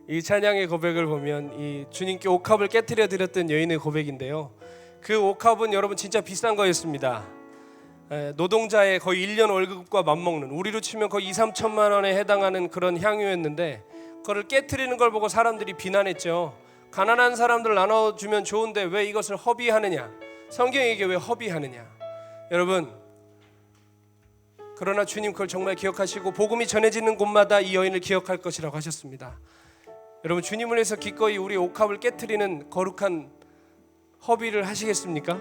이 찬양의 고백을 보면 이 주님께 옥합을 깨트려 드렸던 여인의 고백인데요. 그 옥합은 여러분 진짜 비싼 거였습니다. 노동자의 거의 1년 월급과 맞먹는, 우리로 치면 거의 2-3천만 원에 해당하는 그런 향유였는데 그걸 깨트리는 걸 보고 사람들이 비난했죠. 가난한 사람들 나눠주면 좋은데 왜 이것을 허비하느냐, 성경이 이게 왜 허비하느냐. 여러분, 그러나 주님 그걸 정말 기억하시고 복음이 전해지는 곳마다 이 여인을 기억할 것이라고 하셨습니다. 여러분, 주님을 위해서 기꺼이 우리 옥합을 깨트리는 거룩한 허비를 하시겠습니까?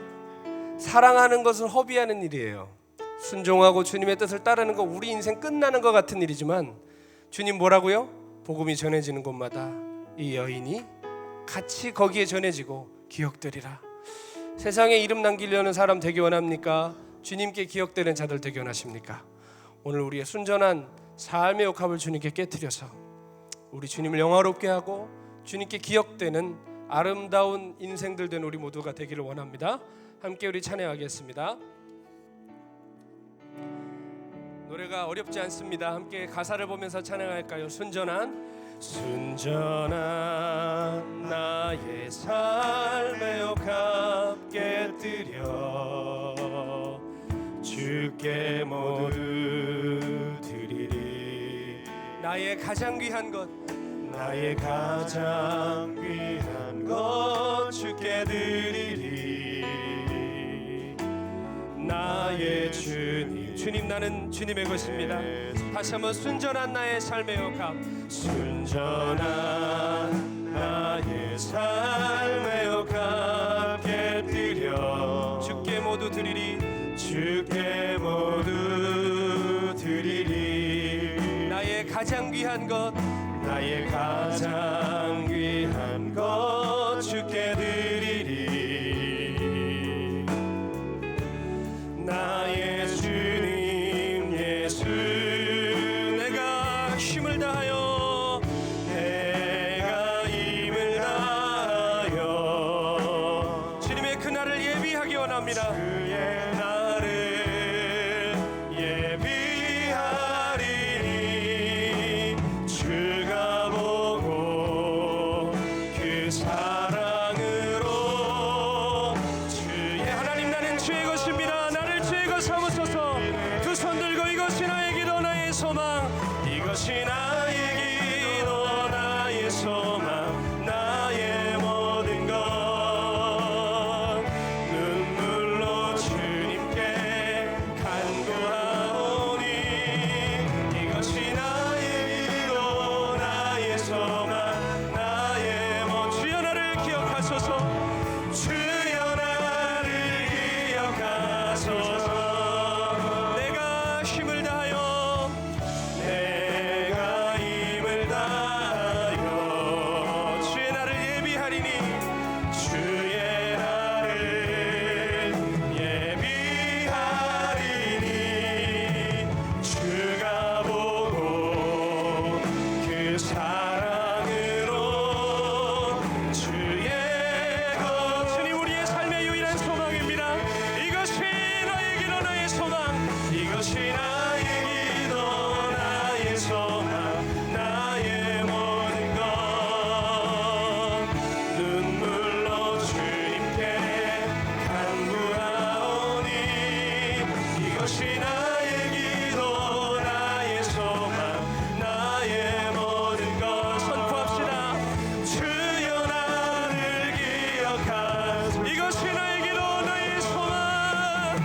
사랑하는 것은 허비하는 일이에요. 순종하고 주님의 뜻을 따르는 거 우리 인생 끝나는 것 같은 일이지만 주님 뭐라고요? 복음이 전해지는 곳마다 이 여인이 같이 거기에 전해지고 기억되리라. 세상에 이름 남기려는 사람 되기 원합니까? 주님께 기억되는 자들 되기 원하십니까? 오늘 우리의 순전한 삶의 옥합을 주님께 깨뜨려서 우리 주님을 영화롭게 하고 주님께 기억되는 아름다운 인생들 된 우리 모두가 되기를 원합니다. 함께 우리 찬양하겠습니다. 노래가 어렵지 않습니다. 함께 가사를 보면서 찬양할까요? 순전한 나의 삶의 옥합 깨뜨려 주께 모두 드리리. 나의 가장 귀한 것 주께 드리리. 나의 주님 나는 주님의 것입니다. 다시 한번 순전한 나의 삶의 옥합, 순전한 나의 삶의 옥합 깨뜨려 주께 모두 드리리. 나의 가장 귀한 것 주께 드리리. 나의 주님 예수, 내가 힘을 다하여 주님의 그날을 예비하기 원합니다. 주의 날을 예비하리니 주가 보고 그 사랑으로 주의 하나님 나는 주의 것입니다. 나를 주의 것 삼으소서. 두 손 들고 이것이 나의 기도 나의 소망, 이것이 나의 기도 나의 소망, 나의 모든 것 눈물로 주님께 간구하오니 이것이 나의 기도 나의 소망, 나의 모든 주여 나를 기억하소서. 주여 나를 기억하소서. 내가 힘을 다하여 주의 날을 예비하리니 주의 날을 예비하리니 주가 보고 그 사랑으로 주의 것. 주님 우리의 삶의 유일한 소망입니다. 이것이 나의 기도 나의 소망, 이것이 나의 기도 나의 소망, 나의 모든 것 눈물로 주님께 간구하오니 이것이 나의 기도 나의 소망, 나의 모든 것 선포합시다. 주여 나를 기억하소서. 이것이 나의 기도 나의 소망,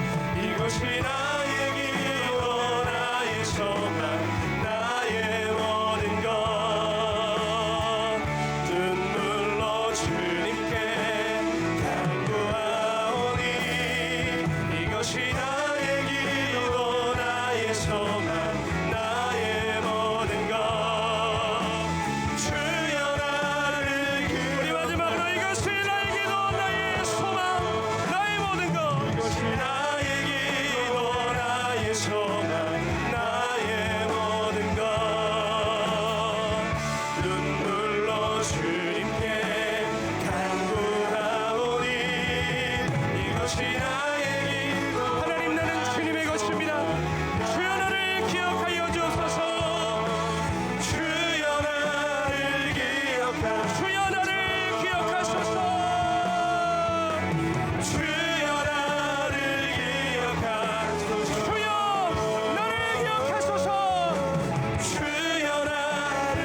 이것이 나의 기도 나의 소망, 나의 모든 것 눈물로 주님께 간구하오니 이것이 나의 기도 나의 소망, 나의 모든 것 주여 나를 우리 마지막으로 이것이 나의 기도 나의 소망, 나의 모든 것 이것이 나의 기도 나의 소망, 나의 모든 것 눈물로 주님께 간구하오니 이것이 나의 기도. 하나님 나는 주님의 것입니다. 주여 나를 기억하여 주옵소서. 주여 나를 기억하소서. 주여 나를 기억하소서. 주여 나를 기억하소서. 주여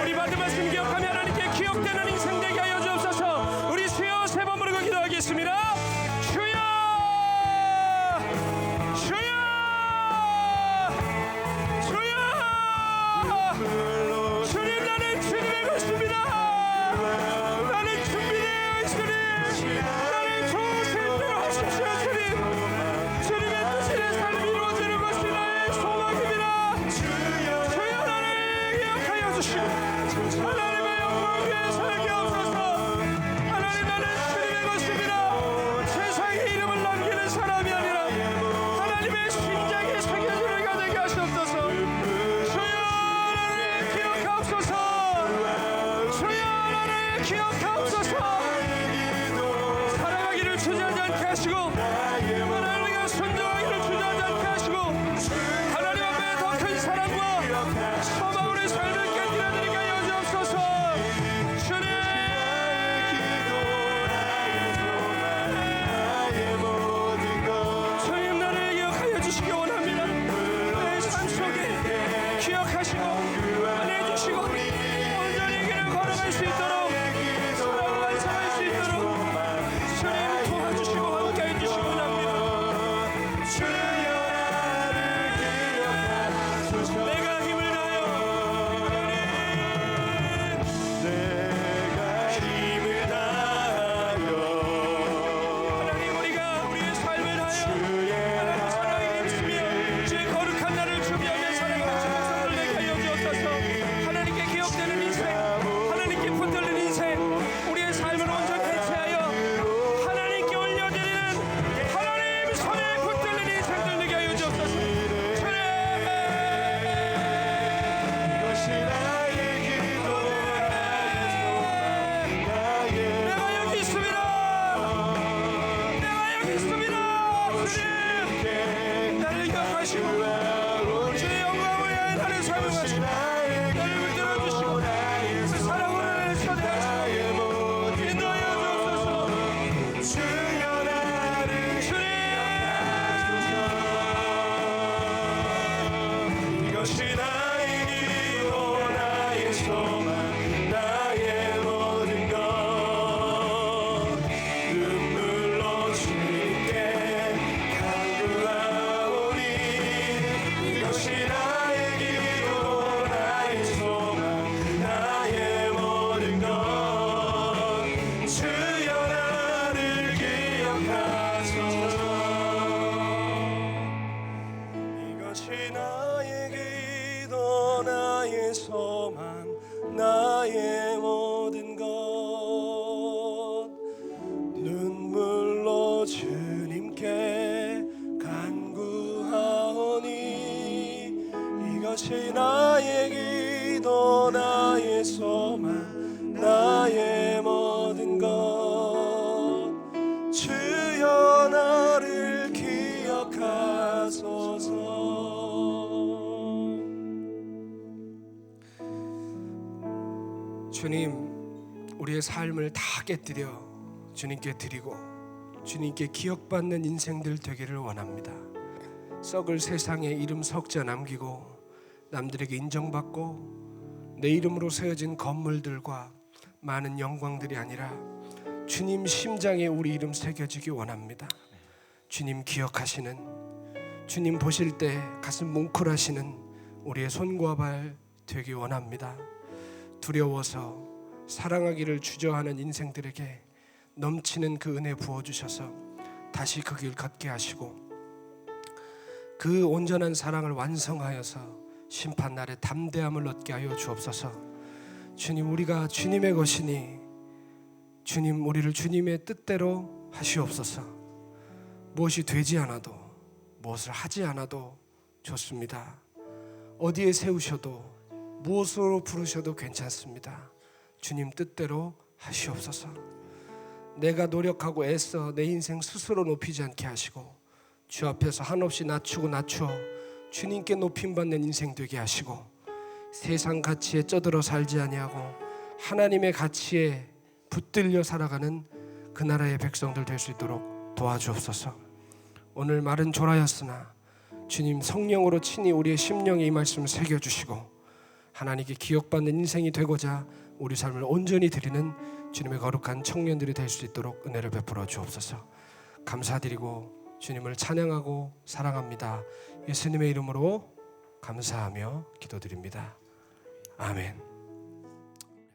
우리 받은 말씀 기억하며 하나님께 기억되는 인생 되게 하여 주옵소서. 우리 주여 세 번 부르고 기도하겠습니다. 주여 주여 주여. 주님 나는 주님의 것입니다. 나는 준비되어 있으니 나를 좋으신 대로 하십시오. 주님의 뜻이 내 삶이 이루어지는 것이 나의 소망입니다. 주여 나를 기억하여 주시고 하나님의 영광 위에 살게 하옵소서. 하나님 나는 주님의 것입니다. 세상에 이것이 나의 기도, 나의 소망, 나의 모든 것. 주여 나를 기억하소서. 주님, 우리의 삶을 다 깨뜨려 주님께 드리고 주님께 기억받는 인생들 되기를 원합니다. 썩을 세상에 이름 석자 남기고 남들에게 인정받고 내 이름으로 세워진 건물들과 많은 영광들이 아니라 주님 심장에 우리 이름 새겨지기 원합니다. 주님 기억하시는, 주님 보실 때 가슴 뭉클하시는 우리의 손과 발 되기 원합니다. 두려워서 사랑하기를 주저하는 인생들에게 넘치는 그 은혜 부어주셔서 다시 그 길 걷게 하시고 그 온전한 사랑을 완성하여서 심판날에 담대함을 얻게 하여 주옵소서. 주님, 우리가 주님의 것이니 주님, 우리를 주님의 뜻대로 하시옵소서. 무엇이 되지 않아도, 무엇을 하지 않아도 좋습니다. 어디에 세우셔도, 무엇으로 부르셔도 괜찮습니다. 주님 뜻대로 하시옵소서. 내가 노력하고 애써 내 인생 스스로 높이지 않게 하시고 주 앞에서 한없이 낮추어 주님께 높임받는 인생 되게 하시고 세상 가치에 쩌들어 살지 아니하고 하나님의 가치에 붙들려 살아가는 그 나라의 백성들 될 수 있도록 도와주옵소서. 오늘 말은 졸하였으나 주님 성령으로 친히 우리의 심령에 이 말씀을 새겨주시고 하나님께 기억받는 인생이 되고자 우리 삶을 온전히 드리는 주님의 거룩한 청년들이 될 수 있도록 은혜를 베풀어 주옵소서. 감사드리고 주님을 찬양하고 사랑합니다. 예수님의 이름으로 감사하며 기도드립니다. 아멘.